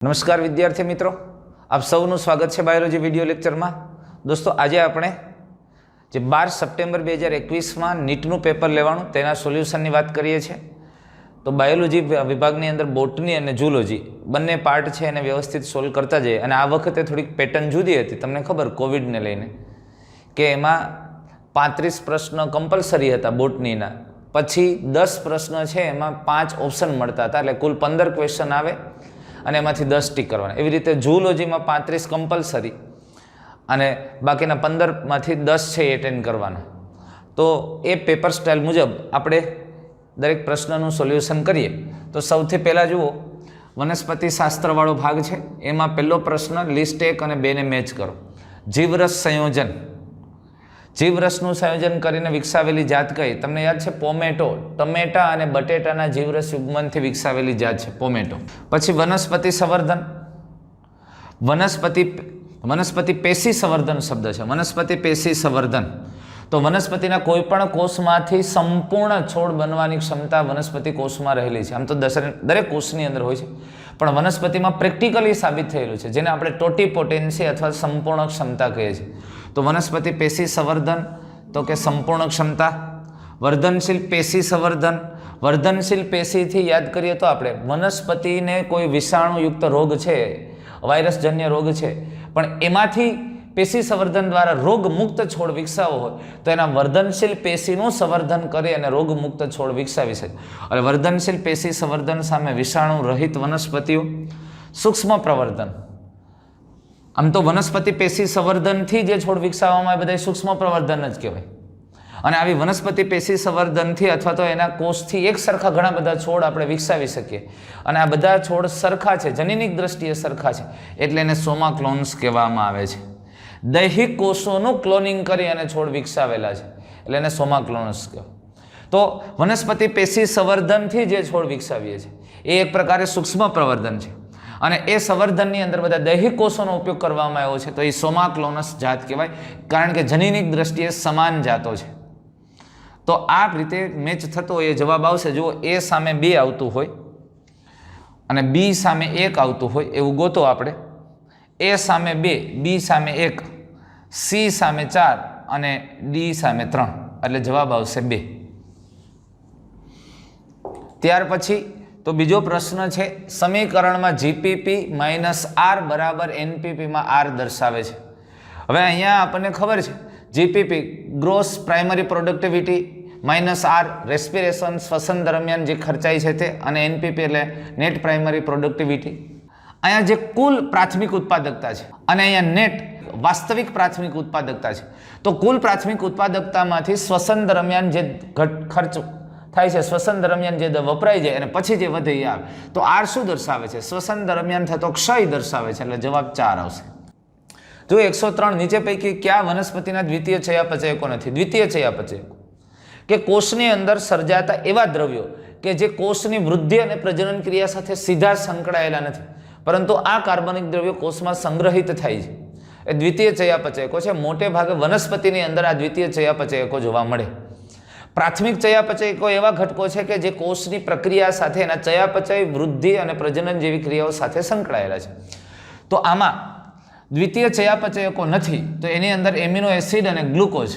નમસ્કાર વિદ્યાર્થી મિત્રો, આપ સૌનું સ્વાગત છે બાયોલોજી વિડીયો લેક્ચરમાં. દોસ્તો, આજે આપણે જે 12 સપ્ટેમ્બર 2021માં નીટનું પેપર લેવાનું તેના સોલ્યુશનની વાત કરીએ છીએ. તો બાયોલોજી વિભાગની અંદર બોટની અને ઝૂલોજી બંને પાર્ટ છે એને વ્યવસ્થિત સોલ્વ કરતા જઈએ. અને આ વખતે થોડીક પેટર્ન જુદી હતી. તમને ખબર કોવિડને લઈને કે એમાં 35 પ્રશ્ન કમ્પલસરી હતા બોટનીના, પછી 10 પ્રશ્ન છે એમાં 5 ઓપ્શન મળતા હતા, એટલે કુલ 15 ક્વેશ્ચન આવે અને એમાંથી 10 ટીક કરવાના. એવી રીતે ઝૂલોજીમાં 35 કમ્પલસરી અને બાકીના 15માંથી 10 છે એ એટેન્ડ કરવાના. તો એ પેપર સ્ટાઇલ મુજબ આપણે દરેક પ્રશ્નનું સોલ્યુશન કરીએ. તો સૌથી પહેલાં જુઓ, વનસ્પતિ શાસ્ત્રવાળો ભાગ છે. એમાં પહેલો પ્રશ્ન લિસ્ટ 1 અને 2 ને મેચ કરો. જીવરસ સંયોજન. જીવરસનું સંયોજન કરીને વિકસાવેલી જાત કઈ? તમને યાદ છે પોમેટો. ટમેટા અને બટેટાના જીવરસ યુગ્મનથી વિકસાવેલી જાત છે પોમેટો. પછી વનસ્પતિ સંવર્ધન. વનસ્પતિ પેશી સંવર્ધન શબ્દ છે. વનસ્પતિ પેશી સંવર્ધન. તો વનસ્પતિના કોઈ પણ કોષમાંથી સંપૂર્ણ છોડ બનવાની ક્ષમતા વનસ્પતિ કોષમાં રહેલી છે. આમ તો દરેક કોષની અંદર હોય છે, પણ વનસ્પતિમાં પ્રેક્ટિકલી સાબિત થયેલું છે, જેને આપણે ટોટીપોટેન્સી અથવા સંપૂર્ણ ક્ષમતા કહીએ છીએ. તો વનસ્પતિ પેશી સંવર્ધન તો કે સંપૂર્ણ ક્ષમતા. વર્ધનશીલ પેશી સંવર્ધન. વર્ધનશીલ પેશીથી યાદ કરીએ તો આપણે વનસ્પતિને કોઈ વિષાણુયુક્ત રોગ છે, વાયરસજન્ય રોગ છે, પણ એમાંથી પેશી સંવર્ધન દ્વારા રોગમુક્ત છોડ વિકસાવવો હોય તો એના વર્ધનશીલ પેશીનું સંવર્ધન કરી અને રોગમુક્ત છોડ વિકસાવી શકે. અને વર્ધનશીલ પેશી સંવર્ધન સામે વિષાણુ રહિત વનસ્પતિઓ. સૂક્ષ્મ પ્રવર્ધન. આમ તો વનસ્પતિ પેશી સંવર્ધનથી જે છોડ વિકસાવવામાં આવે બધા સૂક્ષ્મ પ્રવર્ધન જ કહેવાય. અને આવી વનસ્પતિ પેશી સંવર્ધનથી અથવા તો એના કોષથી એક સરખા ઘણા બધા છોડ આપણે વિકસાવી શકીએ. અને આ બધા છોડ સરખા છે, જનીનિક દ્રષ્ટિએ સરખા છે, એટલે એને સોમા ક્લોન્સ કહેવામાં આવે છે. દૈહિક કોષોનું ક્લોનિંગ કરી અને છોડ વિકસાવેલા છે, એટલે એને સોમા ક્લોન્સ કહેવાય. તો વનસ્પતિ પેશી સંવર્ધનથી જે છોડ વિકસાવીએ છીએ એ એક પ્રકારે સૂક્ષ્મ પ્રવર્ધન છે. અને એ સંવર્ધનની અંદર બધા દૈહિક કોષોનો ઉપયોગ કરવામાં આવ્યો છે, તો એ સોમા ક્લોનસ જાત કહેવાય, કારણ કે જનીનિક દ્રષ્ટિએ સમાન જાતો છે. તો આ રીતે મેચ થતો હોય એ જવાબ આવશે. જુઓ, એ સામે 2 આવતું હોય અને બી સામે 1 આવતું હોય એવું ગોતો આપણે. એ સામે 2, બી સામે 1, સી સામે 4 અને ડી સામે 3, એટલે જવાબ આવશે 2. ત્યાર પછી તો બીજો પ્રશ્ન છે, સમીકરણમાં જીપીપી માઇનસ આર બરાબર એનપીપીમાં આર દર્શાવે છે. હવે અહીંયા આપણને ખબર છે GPP gross primary productivity minus R respiration શ્વસન દરમિયાન જે ખર્ચાય છે તે, અને એનપીપી એટલે નેટ પ્રાઇમરી પ્રોડક્ટિવિટી. અહીંયા જે કુલ પ્રાથમિક ઉત્પાદકતા છે અને અહીંયા નેટ વાસ્તવિક પ્રાથમિક ઉત્પાદકતા છે. તો કુલ પ્રાથમિક ઉત્પાદકતામાંથી શ્વસન દરમિયાન જે ખર્ચ થાય છે, શ્વસન દરમિયાન જે વપરાય જાય અને પછી જે વધે એ આવે. તો આર શું દર્શાવે છે? શ્વસન દરમિયાન થતો ક્ષય દર્શાવે છે, એટલે જવાબ 4 આવશે. જો 103 નીચે પૈકી કયા વનસ્પતિના દ્વિતીય ચયાપચયકો નથી? દ્વિતીય ચયાપચયકો કે કોષની અંદર સર્જાતા એવા દ્રવ્યો કે જે કોષની વૃદ્ધિ અને પ્રજનન ક્રિયા સાથે સીધા સંકળાયેલા નથી, પરંતુ આ કાર્બનિક દ્રવ્યો કોષમાં સંગ્રહિત થાય છે, એ દ્વિતીય ચયાપચયકો છે. મોટે ભાગે વનસ્પતિની અંદર આ દ્વિતીય ચયાપચયકો જોવા મળે. પ્રાથમિક ચયાપચયકો એવા ઘટકો છે કે જે કોષની પ્રક્રિયા સાથે એના ચયાપચય, વૃદ્ધિ અને પ્રજનન જેવી ક્રિયાઓ સાથે સંકળાયેલા છે. તો આમાં દ્વિતીય ચયાપચયકો નથી, તો એની અંદર એમિનો એસિડ અને ગ્લુકોઝ.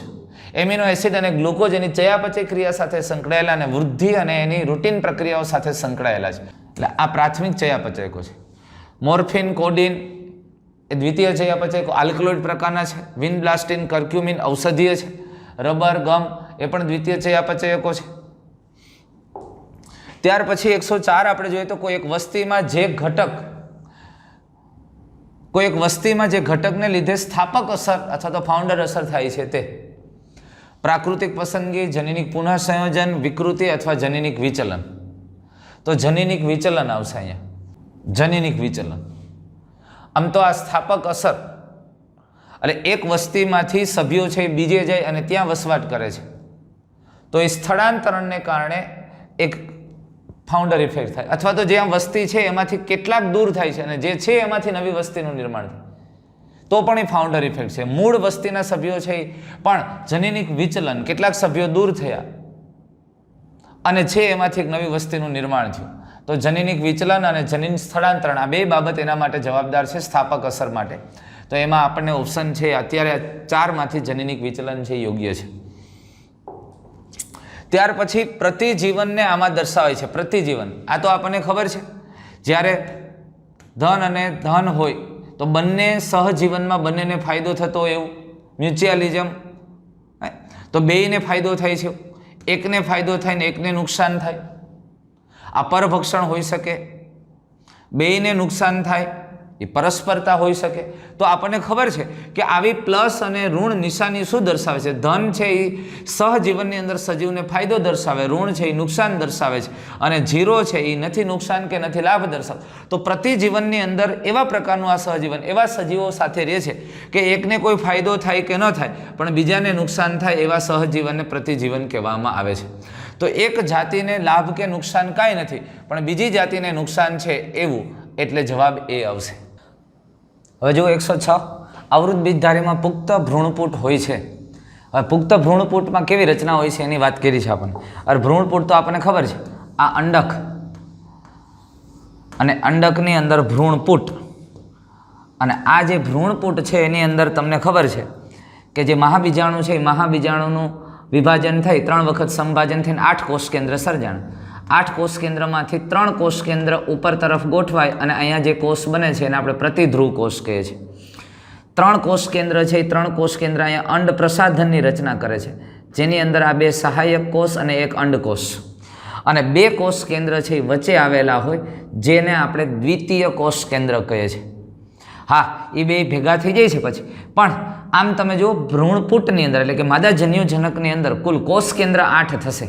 એમિનો એસિડ અને ગ્લુકોઝ એની ચયાપચય ક્રિયા સાથે સંકળાયેલા અને વૃદ્ધિ અને એની રૂટીન પ્રક્રિયાઓ સાથે સંકળાયેલા છે, એટલે આ પ્રાથમિક ચયાપચયકો છે. મોર્ફિન, કોડિન એ દ્વિતીય ચયાપચયકો આલ્કલોઇડ પ્રકારના છે. વિનબ્લાસ્ટિન, કર્ક્યુમિન ઔષધીય છે. રબર, ગમ એ પણ દ્વિતીય ચયાપચયકો છે. ત્યાર પછી 104 આપણે જોઈએ તો કોઈ એક વસ્તીમાં જે ઘટકને લીધે સ્થાપક અસર અથવા તો ફાઉન્ડર અસર થાય છે તે પ્રાકૃતિક પસંદગી, જનીનિક પુનઃસંયોજન, વિકૃતિ અથવા જનીનિક વિચલન. તો જનીનિક વિચલન આવશે અહીંયા. જનીનિક વિચલન. આમ તો આ સ્થાપક અસર એટલે એક વસ્તીમાંથી સભ્યો છે બીજે જાય અને ત્યાં વસવાટ કરે છે, તો એ સ્થળાંતરણને કારણે એક ફાઉન્ડર ઇફેક્ટ થાય, અથવા તો જ્યાં વસ્તી છે એમાંથી કેટલાક દૂર થાય છે અને જે છે એમાંથી નવી વસ્તીનું નિર્માણ થાય, તો પણ એ ફાઉન્ડર ઇફેક્ટ છે. મૂળ વસ્તીના સભ્યો છે પણ જનીનિક વિચલન, કેટલાક સભ્યો દૂર થયા અને છે એમાંથી એક નવી વસ્તીનું નિર્માણ થયું, તો જનીનિક વિચલન અને જનીન સ્થળાંતરણ આ બે બાબત એના માટે જવાબદાર છે સ્થાપક અસર માટે. તો એમાં આપણને ઓપ્શન છે અત્યારે 4 માંથી જનીનિક વિચલન છે યોગ્ય છે. ત્યાર પછી પ્રતિજીવનને આમાં દર્શાવે છે. પ્રતિજીવન આ તો આપણને ખબર છે, જ્યારે ધન અને ધન હોય તો બંને સહજીવનમાં બંનેને ફાયદો થતો હોય એવું મ્યુચ્યુઅલિઝમ, તો બેયને ફાયદો થાય છે, એકને ફાયદો થાય ને એકને નુકસાન થાય. આ પરભક્ષણ હોઈ શકે, બેયને નુકસાન થાય, એ પરસ્પરતા હોઈ શકે. તો આપણને ખબર છે કે આવી પ્લસ અને ઋણ નિશાની શું દર્શાવે છે? ધન છે એ સહજીવનની અંદર સજીવને ફાયદો દર્શાવે, ઋણ છે એ નુકસાન દર્શાવે છે, અને 0 છે એ નથી નુકસાન કે નથી લાભ દર્શાવે. તો પ્રતિજીવનની અંદર એવા પ્રકારનું આ સહજીવન એવા સજીવો સાથે રહે છે કે એકને કોઈ ફાયદો થાય કે ન થાય પણ બીજાને નુકસાન થાય, એવા સહજીવનને પ્રતિજીવન કહેવામાં આવે છે. તો એક જાતિને લાભ કે નુકસાન કાંઈ નથી પણ બીજી જાતિને નુકસાન છે એવું, એટલે જવાબ એ આવશે. હવે જો 106 આવૃત બીજધારીમાં પુખ્ત ભ્રૂણપુટ હોય છે. હવે પુખ્ત ભ્રૂણપુટમાં કેવી રચના હોય છે એની વાત કરી છે આપણને. અને ભ્રૂણપુટ તો આપણને ખબર છે, આ અંડક અને અંડકની અંદર ભ્રૂણપુટ, અને આ જે ભ્રૂણપુટ છે એની અંદર તમને ખબર છે કે જે મહાબીજાણુ છે એ મહાબીજાણુનું વિભાજન થઈ 3 વખત સંભાજન થઈને 8 કોષ કેન્દ્ર સર્જાણ. 8 કોષ કેન્દ્રમાંથી 3 કોષ કેન્દ્ર ઉપર તરફ ગોઠવાય અને અહીંયા જે કોષ બને છે એને આપણે પ્રતિધ્રુવ કોષ કહીએ છીએ. 3 કોષ કેન્દ્ર છે એ 3 કોષ કેન્દ્ર અહીંયા અંડ પ્રસાધનની રચના કરે છે, જેની અંદર આ 2 સહાયક કોષ અને 1 અંડકોષ, અને 2 કોષ કેન્દ્ર છે એ વચ્ચે આવેલા હોય જેને આપણે દ્વિતીય કોષ કેન્દ્ર કહીએ છીએ. હા, એ બે ભેગા થઈ જાય છે પછી, પણ આમ તમે જુઓ ભ્રૂણપુટની અંદર એટલે કે માદા જન્યુજનકની અંદર કુલ કોષ કેન્દ્ર 8 થશે.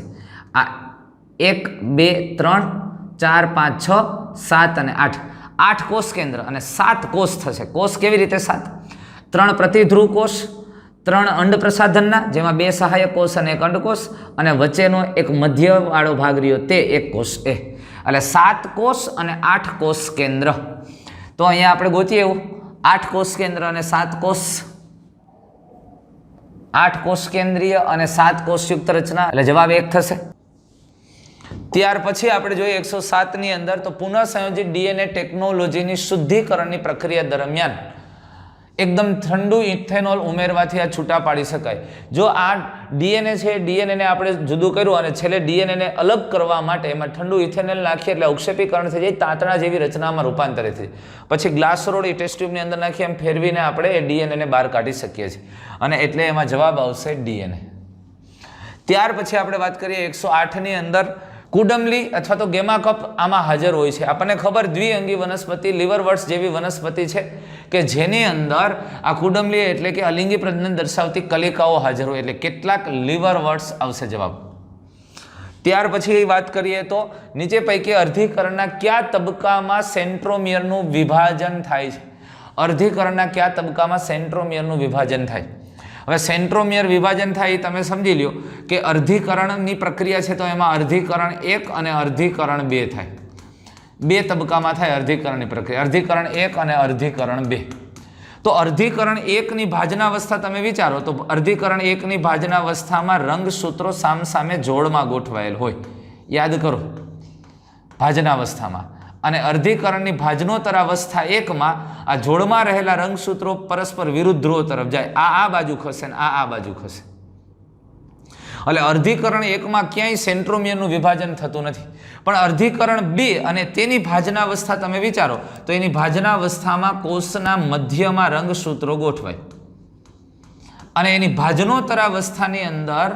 આ 1 2 3 4 5 6 7 અને 8, 8 કોષ કેન્દ્ર અને 7 કોષ થશે. કોષ કેવી રીતે 7? 3 પ્રતિધ્રુવ કોષ, 3 અંડ પ્રસાધનના જેમાં 2 સહાયક કોષ અને 1 અંડકોષ, અને વચ્ચેનો એક મધ્યવાળો ભાગ રહ્યો તે 1 કોષ એ, એટલે 7 કોષ અને 8 કોષ કેન્દ્ર. તો અહીંયા આપણે ગોતીએ એવું 8 કોષ કેન્દ્ર અને 7 કોષ, 8 કોષ કેન્દ્રીય અને 7 કોષયુક્ત રચના, એટલે જવાબ 1 થશે. ત્યાર પછી આપણે જોઈએ 107 ની અંદર તો પુનઃ સંયોજિત ડીએનએ ટેકનોલોજીની શુદ્ધિકરણની પ્રક્રિયા દરમિયાન એકદમ ઠંડુ ઇથેનોલ ઉમેરવાથી આ છૂટા પાડી શકાય. જો આ ડીએનએ છે, ડીએનએને આપણે જુદું કર્યું અને છેલ્લે ડીએનએને અલગ કરવા માટે એમાં ઠંડુ ઇથેનોલ નાખીએ એટલે અવક્ષેપીકરણ થઈ જાય, તાંતણા જેવી રચનામાં રૂપાંતરિત થઈ જાય. પછી ગ્લાસ રોડ એ ટેસ્ટ ટ્યુબની અંદર નાખી એમ ફેરવીને આપણે એ ડીએનએને બહાર કાઢી શકીએ છીએ, અને એટલે એમાં જવાબ આવશે ડીએનએ. ત્યાર પછી આપણે વાત કરીએ 108ની અંદર કુડમલી અથવા તો ગેમાકપ આમાં હાજર હોય છે. આપણને ખબર દ્વિઅંગી વનસ્પતિ લીવરવર્ટ્સ જેવી વનસ્પતિ છે કે જેની અંદર આ કુડમલી એટલે કે અલિંગી પ્રજનન દર્શાવતી કલિકાઓ હાજર હોય, એટલે કેટલાક લીવરવર્ટ્સ આવશે જવાબ. ત્યાર પછી વાત કરીએ તો નીચે પૈકી અર્ધીકરણના કયા તબક્કામાં સેન્ટ્રોમિયરનું વિભાજન થાય છે? અર્ધીકરણના કયા તબક્કામાં સેન્ટ્રોમિયરનું વિભાજન થાય? હવે સેન્ટ્રોમિયર વિભાજન થાય તમે સમજી લ્યો કે અર્ધીકરણની પ્રક્રિયા છે તો એમાં અર્ધીકરણ 1 અને અર્ધીકરણ 2 થાય. 2 તબક્કામાં થાય અર્ધીકરણની પ્રક્રિયા, અર્ધીકરણ 1 અને અર્ધીકરણ 2. તો અર્ધીકરણ 1 ની ભાજનાવસ્થા તમે વિચારો તો અર્ધીકરણ 1 ની ભાજનાવસ્થામાં રંગસૂત્રો સામસામે જોડમાં ગોઠવાયેલ હોય, યાદ કરો ભાજનાવસ્થામાં. અને અર્ધીકરણની ભાજનોત્તર અવસ્થા 1માં આ જોડમાં રહેલા રંગસૂત્રો પરસ્પર વિરુદ્ધ ધ્રુવો તરફ જાય, આ બાજુ ખસે ને આ બાજુ ખસે. એટલે અર્ધીકરણ 1માં ક્યાંય સેન્ટ્રોમિયરનું વિભાજન થતું નથી, પણ અર્ધીકરણ 2 અને તેની ભાજનાવસ્થા તમે વિચારો તો એની ભાજનાવસ્થામાં કોષના મધ્યમાં રંગસૂત્રો ગોઠવાય, અને એની ભાજનોત્તરાવસ્થાની અંદર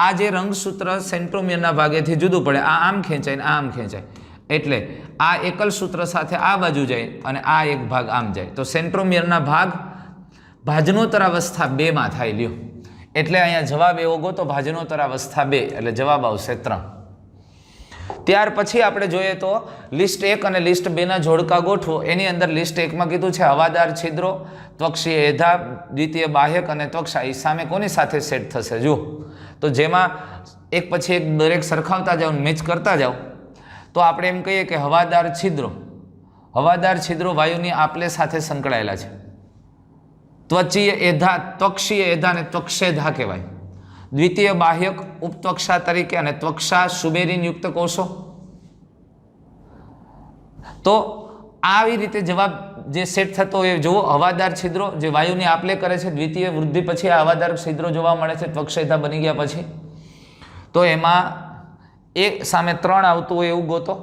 આ જે રંગસૂત્ર સેન્ટ્રોમિયરના ભાગેથી જુદું પડે, આ આમ ખેંચાય ને આ આમ ખેંચાય, એટલે આ એકલ સૂત્ર સાથે આ બાજુ જાય અને આ એક ભાગ આમ જાય. તો સેન્ટ્રોમિયરના ભાગ ભાજનોત્તરાવસ્થા 2માં થાય લ્યો, એટલે અહીંયા જવાબ એવો ગોતો ભાજનોત્તરાવસ્થા 2, એટલે જવાબ આવશે 3. ત્યાર પછી આપણે જોઈએ તો લિસ્ટ 1 અને લિસ્ટ 2 ના જોડકા ગોઠવો. એની અંદર લિસ્ટ 1માં કીધું છે હવાદાર છિદ્રો, ત્વક્ષીય એધા, દ્વિતીય બાહ્યક અને ત્વક્ષા એ સામે કોની સાથે સેટ થશે જુઓ. તો જેમાં એક પછી એક દરેક સરખાવતા જાઓ, મેચ કરતા જાઓ, તો આપણે એમ કહીએ કે હવાદાર છિદ્રો વાયુની આપલે સાથે સંકળાયેલા છે. ત્વચીય એધા, ત્વક્ષીય એધા અને ત્વક્ષેધા કહેવાય. દ્વિતીય બાહ્યક ઉપત્વક્ષા તરીકે અને ત્વક્ષા સુબેરીન યુક્ત કોષો, તો આવી રીતે જવાબ જે સેટ થતો હોય જુઓ, હવાદાર છિદ્રો જે વાયુની આપલે કરે છે, દ્વિતીય વૃદ્ધિ પછી આ હવાદાર છિદ્રો જોવા મળે છે ત્વક્ષેધા બની ગયા પછી. તો એમાં એક સામે 3 આવતું હોય એવું ગોતો.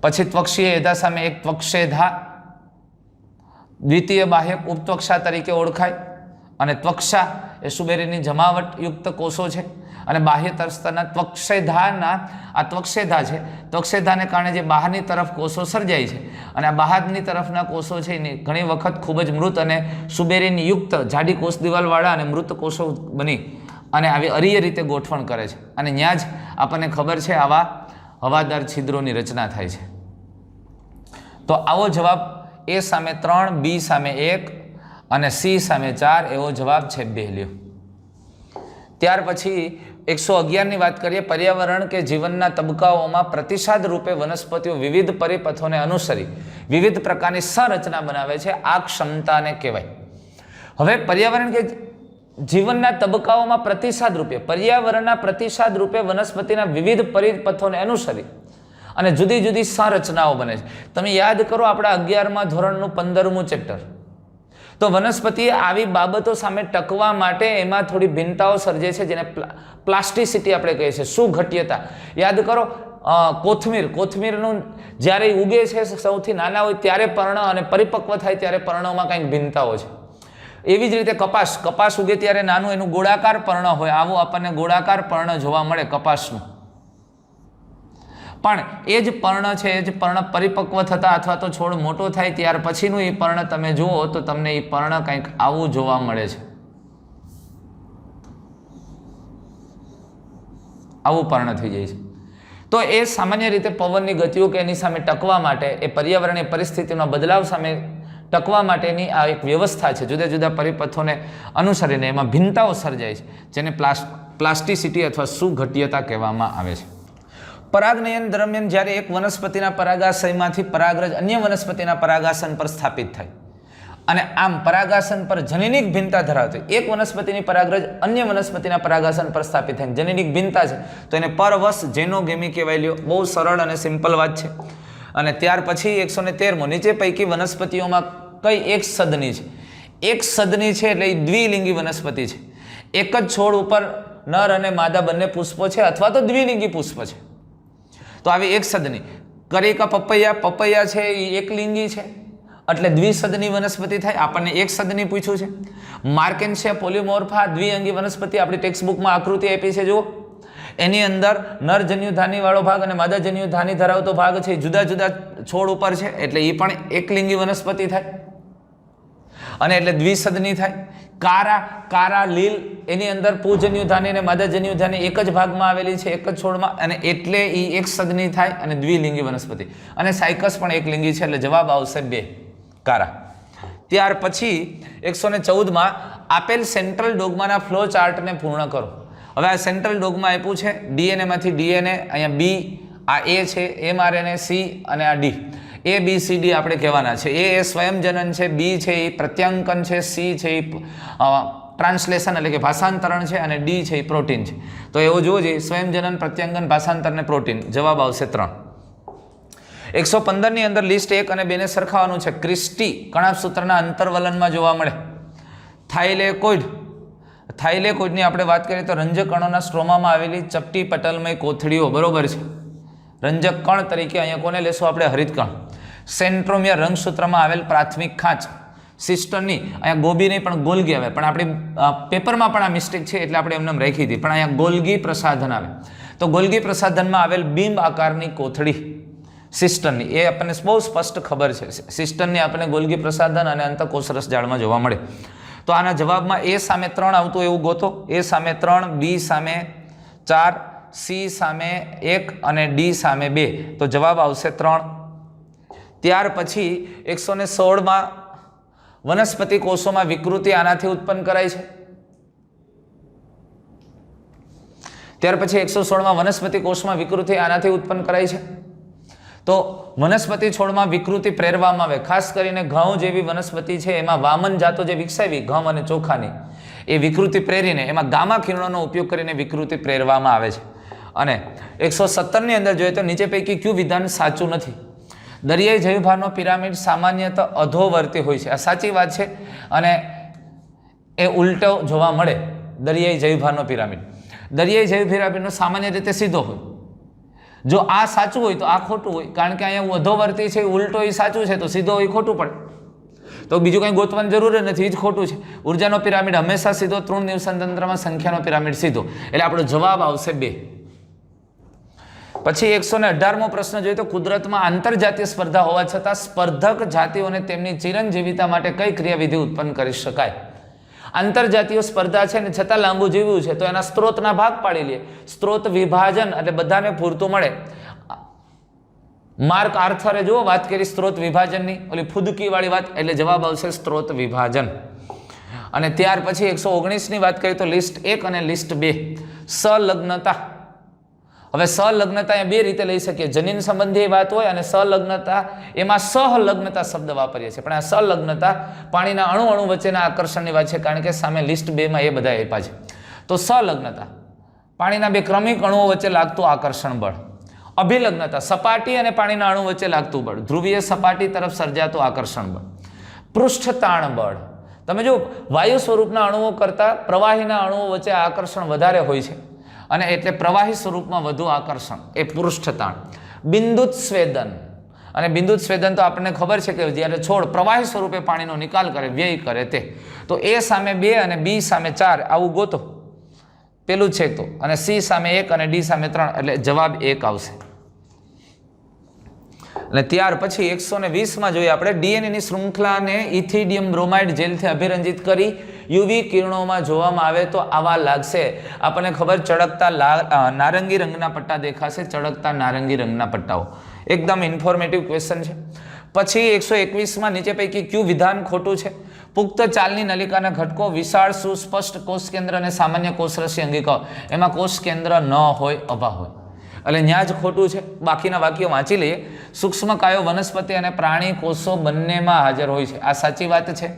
પછી ત્વક્ષીય એધા સામે એક ત્વક્ષેધા, દ્વિતીય બાહ્યક ઉપત્વક્ષા તરીકે ઓળખાય. અને ત્વક્ષા એ સુબેરીની જમાવટ યુક્ત કોષો છે. અને બાહ્ય તરસ્તરના ત્વક્ષેધાના આ ત્વક્ષેધા છે, ત્વક્ષેધાને કારણે જે બહારની તરફ કોષો સર્જાય છે અને આ બહારની તરફના કોષો છે એની ઘણી વખત ખૂબ જ મૃત અને સુબેરીની યુક્ત જાડી કોષ દિવાલવાળા અને મૃત કોષો બની અને આવી અરીય રીતે ગોઠવણ કરે છે. અને ત્યાં જ આપણને ખબર છે આવા હવાદાર છિદ્રોની રચના થાય છે. તો આવો જવાબ એ સામે 3, બી સામે 1 અને સી સામે 4 એવો જવાબ છે 2 લ્યો. ત્યાર પછી 111ની વાત કરીએ. પર્યાવરણ કે જીવનના તબક્કાઓમાં પ્રતિસાદ રૂપે વનસ્પતિઓ વિવિધ પરિપથોને અનુસરી વિવિધ પ્રકારની સંરચના બનાવે છે. આ ક્ષમતાને કહેવાય. હવે પર્યાવરણ કે જીવનના તબક્કાઓમાં પ્રતિસાદ રૂપે, પર્યાવરણના પ્રતિસાદ રૂપે વનસ્પતિના વિવિધ પરિપથોને અનુસરી અને જુદી જુદી સંરચનાઓ બને છે. તમે યાદ કરો આપણા 11મા ધોરણનું 15મું ચેપ્ટર. તો વનસ્પતિએ આવી બાબતો સામે ટકવા માટે એમાં થોડી ભિન્નતાઓ સર્જે છે જેને પ્લાસ્ટિસિટી આપણે કહીએ છીએ, સુઘટ્યતા. યાદ કરો કોથમીરનું જ્યારે ઉગે છે સૌથી નાના હોય ત્યારે પર્ણ અને પરિપક્વ થાય ત્યારે પર્ણોમાં કંઈક ભિન્નતાઓ છે. એવી જ રીતે કપાસ ઉગે ત્યારે નાનું એનું ગોળાકાર પર્ણ હોય, આવું આપણને ગોળાકાર પર્ણ જોવા મળે કપાસનું. પણ એ જ પર્ણ છે, એ જ પર્ણ પરિપક્વ થતા અથવા તો છોડ મોટો થાય ત્યાર પછીનું એ પર્ણ તમે જુઓ તો તમને એ પર્ણ કંઈક આવું જોવા મળે છે. આવું પર્ણ થઈ જાય છે. તો એ સામાન્ય રીતે પવનની ગતિઓ કે એની સામે ટકવા માટે, એ પર્યાવરણીય પરિસ્થિતિનો બદલાવ સામે ટકવા માટેની આ એક વ્યવસ્થા છે. જુદા જુદા પરિપથોને અનુસરીને એમાં ભિન્નતાઓ સર્જાય છે જેને પ્લાસ્ટિસિટી અથવા સુઘટ્યતા કહેવામાં આવે છે. પરાગનયન દરમિયાન જ્યારે એક વનસ્પતિના પરાગાશયમાંથી પરાગરજ અન્ય વનસ્પતિના પરાગાસન પર સ્થાપિત થાય અને આમ પરાગાસન પર જનીનિક ભિન્નતા ધરાવતી એક વનસ્પતિની પરાગરજ અન્ય વનસ્પતિના પરાગાસન પર સ્થાપિત થાય, જનીનિક ભિન્નતા છે તો એને પરવશ જેનોગેમી કહેવાય લ્યો. બહુ સરળ અને સિમ્પલ વાત છે. અને ત્યાર પછી 113મો, નીચે પૈકી વનસ્પતિઓમાં કઈ એક સદની છે? એક સદની છે એટલે એ દ્વિલિંગી વનસ્પતિ છે. એક જ છોડ ઉપર નર અને માદા બંને પુષ્પો છે અથવા તો દ્વિલિંગી પુષ્પ છે. તો આવી એક સદની. કરેકા પપૈયા છે એ એકલિંગી છે એટલે દ્વિસદની વનસ્પતિ થાય. આપણને એક સદની પૂછ્યું છે. માર્કેન્સિયા પોલિમોર્ફા દ્વિઅંગી વનસ્પતિ, આપણી ટેક્સ્ટબુકમાં આકૃતિ આપી છે જુઓ. એની અંદર નરજન્યુધાની વાળો ભાગ અને માદાજન્યુધાની ધરાવતો ભાગ છે જુદા જુદા છોડ ઉપર છે એટલે એ પણ એકલિંગી વનસ્પતિ થાય અને એટલે દ્વિસદની થાય. કારા લીલ એની અંદર પૂજન્યુધાની અને માદાજન્યુધાની એક જ ભાગમાં આવેલી છે, એક જ છોડમાં, અને એટલે એ એક સદની થાય અને દ્વિલિંગી વનસ્પતિ. અને સાયકસ પણ એકલિંગી છે એટલે જવાબ આવશે 2 કારા. ત્યાર પછી 114માં આપેલ સેન્ટ્રલ ડોગમાના ફ્લો ચાર્ટને પૂર્ણ કરો. હવે આ સેન્ટ્રલ ડોગમાં આપ્યું છે ડીએનએમાંથી ડીએનએ, અહીંયા બી, આ એ છે mRNA, સી અને આ ડી. ABCD આપણે કહેવાના છે. એ સ્વયંજનન છે, બી છે એ પ્રત્યાંકન છે, સી છે એ ટ્રાન્સલેશન એટલે કે ભાષાંતરણ છે અને ડી છે એ પ્રોટીન છે. તો એવું જોવું જોઈએ સ્વયંજનન, પ્રત્યાંકન, ભાષાંતર અને પ્રોટીન. જવાબ આવશે 3. 115ની અંદર લિસ્ટ 1 અને 2 ને સરખાવવાનું છે. ક્રિસ્ટી કણાભસૂત્રના અંતર્વલનમાં જોવા મળે. થાઇલેકોઇડની આપણે વાત કરીએ તો રંજક કણોના સ્ટ્રોમામાં આવેલી ચપટી પટલમય કોથળીઓ, બરોબર છે. રંજક કણ તરીકે અહીંયા કોને લેશું આપણે? હરિતકણ. સેન્ટ્રોમિયર રંગસૂત્રમાં આવેલ પ્રાથમિક ખાંચ. સિસ્ટરની અહીંયા ગોબી નહીં પણ ગોલ્ગી આવે, પણ આપણી પેપરમાં પણ આ મિસ્ટેક છે એટલે આપણે એમને રાખી હતી, પણ અહીંયા ગોલ્ગી પ્રસાધન આવે. તો ગોલ્ગી પ્રસાધનમાં આવેલ બિંબ આકારની કોથળી સિસ્ટરની, એ આપણને બહુ સ્પષ્ટ ખબર છે. સિસ્ટરની આપણને ગોલ્ગી પ્રસાધન અને અંતઃકોષરસ જાળમાં જોવા મળે. તો આના જવાબમાં એ સામે 3 આવતું એવું ગોતો. એ સામે 3, બી સામે 4, સી સામે 1 અને ડી સામે 2. તો જવાબ આવશે 3. ત્યાર પછી 116માં વનસ્પતિ કોષોમાં વિકૃતિ આનાથી ઉત્પન્ન કરાય છે. ત્યાર પછી 116માં વનસ્પતિ કોષમાં વિકૃતિ આનાથી ઉત્પન્ન કરાય છે. તો વનસ્પતિ છોડમાં વિકૃતિ પ્રેરવામાં આવે. ખાસ કરીને ઘઉં જેવી વનસ્પતિ છે એમાં વામન જાતો જે વિકસાવી ઘઉં અને ચોખાની, એ વિકૃતિ પ્રેરીને એમાં ગામા કિરણોનો ઉપયોગ કરીને વિકૃતિ પ્રેરવામાં આવે છે. અને 117ની અંદર જોઈએ તો નીચે પૈકી કયું વિધાન સાચું નથી? દરિયાઈ જૈવભારનો પિરામિડ સામાન્યતઃ અધોવર્તી હોય છે, આ સાચી વાત છે, અને એ ઉલટો જોવા મળે. દરિયાઈ જૈવભારનો પિરામિડ, દરિયાઈ જૈવ પિરામિડનો સામાન્ય રીતે સીધો હોય. જો આ સાચું હોય તો આ ખોટું હોય, કારણ કે અહીંયા અધોવર્તી છે, ઉલટો એ સાચું છે, તો સીધો હોય ખોટું પડે. તો બીજું કંઈ ગોતવાની જરૂર નથી, એ જ ખોટું છે. ઉર્જાનો પિરામિડ હંમેશા સીધો, તૃણ નિવસન તંત્રમાં સંખ્યાનો પિરામિડ સીધો, એટલે આપણો જવાબ આવશે 2. પછી 118મો પ્રશ્ન જોઈએ તો કુદરતમાં આંતરજાતીય સ્પર્ધા હોવા છતાં સ્પર્ધક જાતિઓને તેમની ચિરંજીવિતા માટે કઈ ક્રિયાવિધિ ઉત્પન્ન કરી શકાય? આંતરજાતીય સ્પર્ધા છે ને છતાં લાંબુ જીવ્યું છે, તો એના સ્ત્રોતના ભાગ પાડી લઈએ. સ્ત્રોત વિભાજન એટલે બધાને પૂરતું મળે. માર્ક આર્થરે જુઓ વાત કરી સ્ત્રોત વિભાજનની, ઓલી ફુદકી વાળી વાત, એટલે જવાબ આવશે સ્ત્રોત વિભાજન. અને ત્યાર પછી 119ની વાત કરીએ તો લિસ્ટ 1 અને લિસ્ટ 2 સંલગ્નતા. હવે સંલગ્નતા એ 2 રીતે લઈ શકીએ. જનીન સંબંધી વાત હોય અને સંલગ્નતા એમાં સહલગ્નતા શબ્દ વાપરીએ છીએ, પણ આ સંલગ્નતા પાણીના અણુ વચ્ચેના આકર્ષણની વાત છે, કારણ કે સામે લિસ્ટ 2માં એ બધા આપ્યા છે. તો સંલગ્નતા પાણીના 2 ક્રમિક અણુઓ વચ્ચે લાગતું આકર્ષણ બળ. અભિલગ્નતા સપાટી અને પાણીના અણુ વચ્ચે લાગતું બળ, ધ્રુવીય સપાટી તરફ સર્જાતું આકર્ષણ બળ. પૃષ્ઠતાણ બળ, તમે જો વાયુ સ્વરૂપના અણુઓ કરતાં પ્રવાહીના અણુઓ વચ્ચે આકર્ષણ વધારે હોય છે, અને એટલે પ્રવાહી સ્વરૂપમાં વધુ આકર્ષણ, એ પૃષ્ઠતાણ. બિંદુત સ્વેદન, અને બિંદુત સ્વેદન તો આપણને ખબર છે કે જ્યારે છોડ પ્રવાહી સ્વરૂપે પાણીનો નિકાલ કરે, વ્યય કરે તે. તો એ સામે 2 અને બી સામે 4 આવું ગોતો, પેલું છે તો, અને સી સામે 1 અને ડી સામે 3, એટલે જવાબ 1 આવશે. અને ત્યાર પછી 120માં જોઈએ આપણે ડીએનએની શૃંખલાને ઇથિડિયમ બ્રોમાઇડ જેલથી અભિરંજિત કરી યુવી કિરણોમાં જોવામાં આવે તો આવા લાગશે. આપણને ખબર, ચળકતા નારંગી રંગના પટ્ટા દેખાશે, ચળકતા નારંગી રંગના પટ્ટાઓ. એકદમ ઇન્ફોર્મેટિવ ક્વેશ્ચન છે. પછી 121માં નીચે પૈકી કયું વિધાન ખોટું છે? પુખ્ત ચાલની નલિકાના ઘટકો વિશાળ સુસ્પષ્ટ કોષ કેન્દ્ર અને સામાન્ય કોષરસી અંગિકાઓ, એમાં કોષ કેન્દ્ર ન હોય, અભાવ હોય, એટલે ત્યાં જ ખોટું છે. બાકીના વાક્યો વાંચી લઈએ. સૂક્ષ્મ કાયો વનસ્પતિ અને પ્રાણી કોષો બંનેમાં હાજર હોય છે, આ સાચી વાત છે.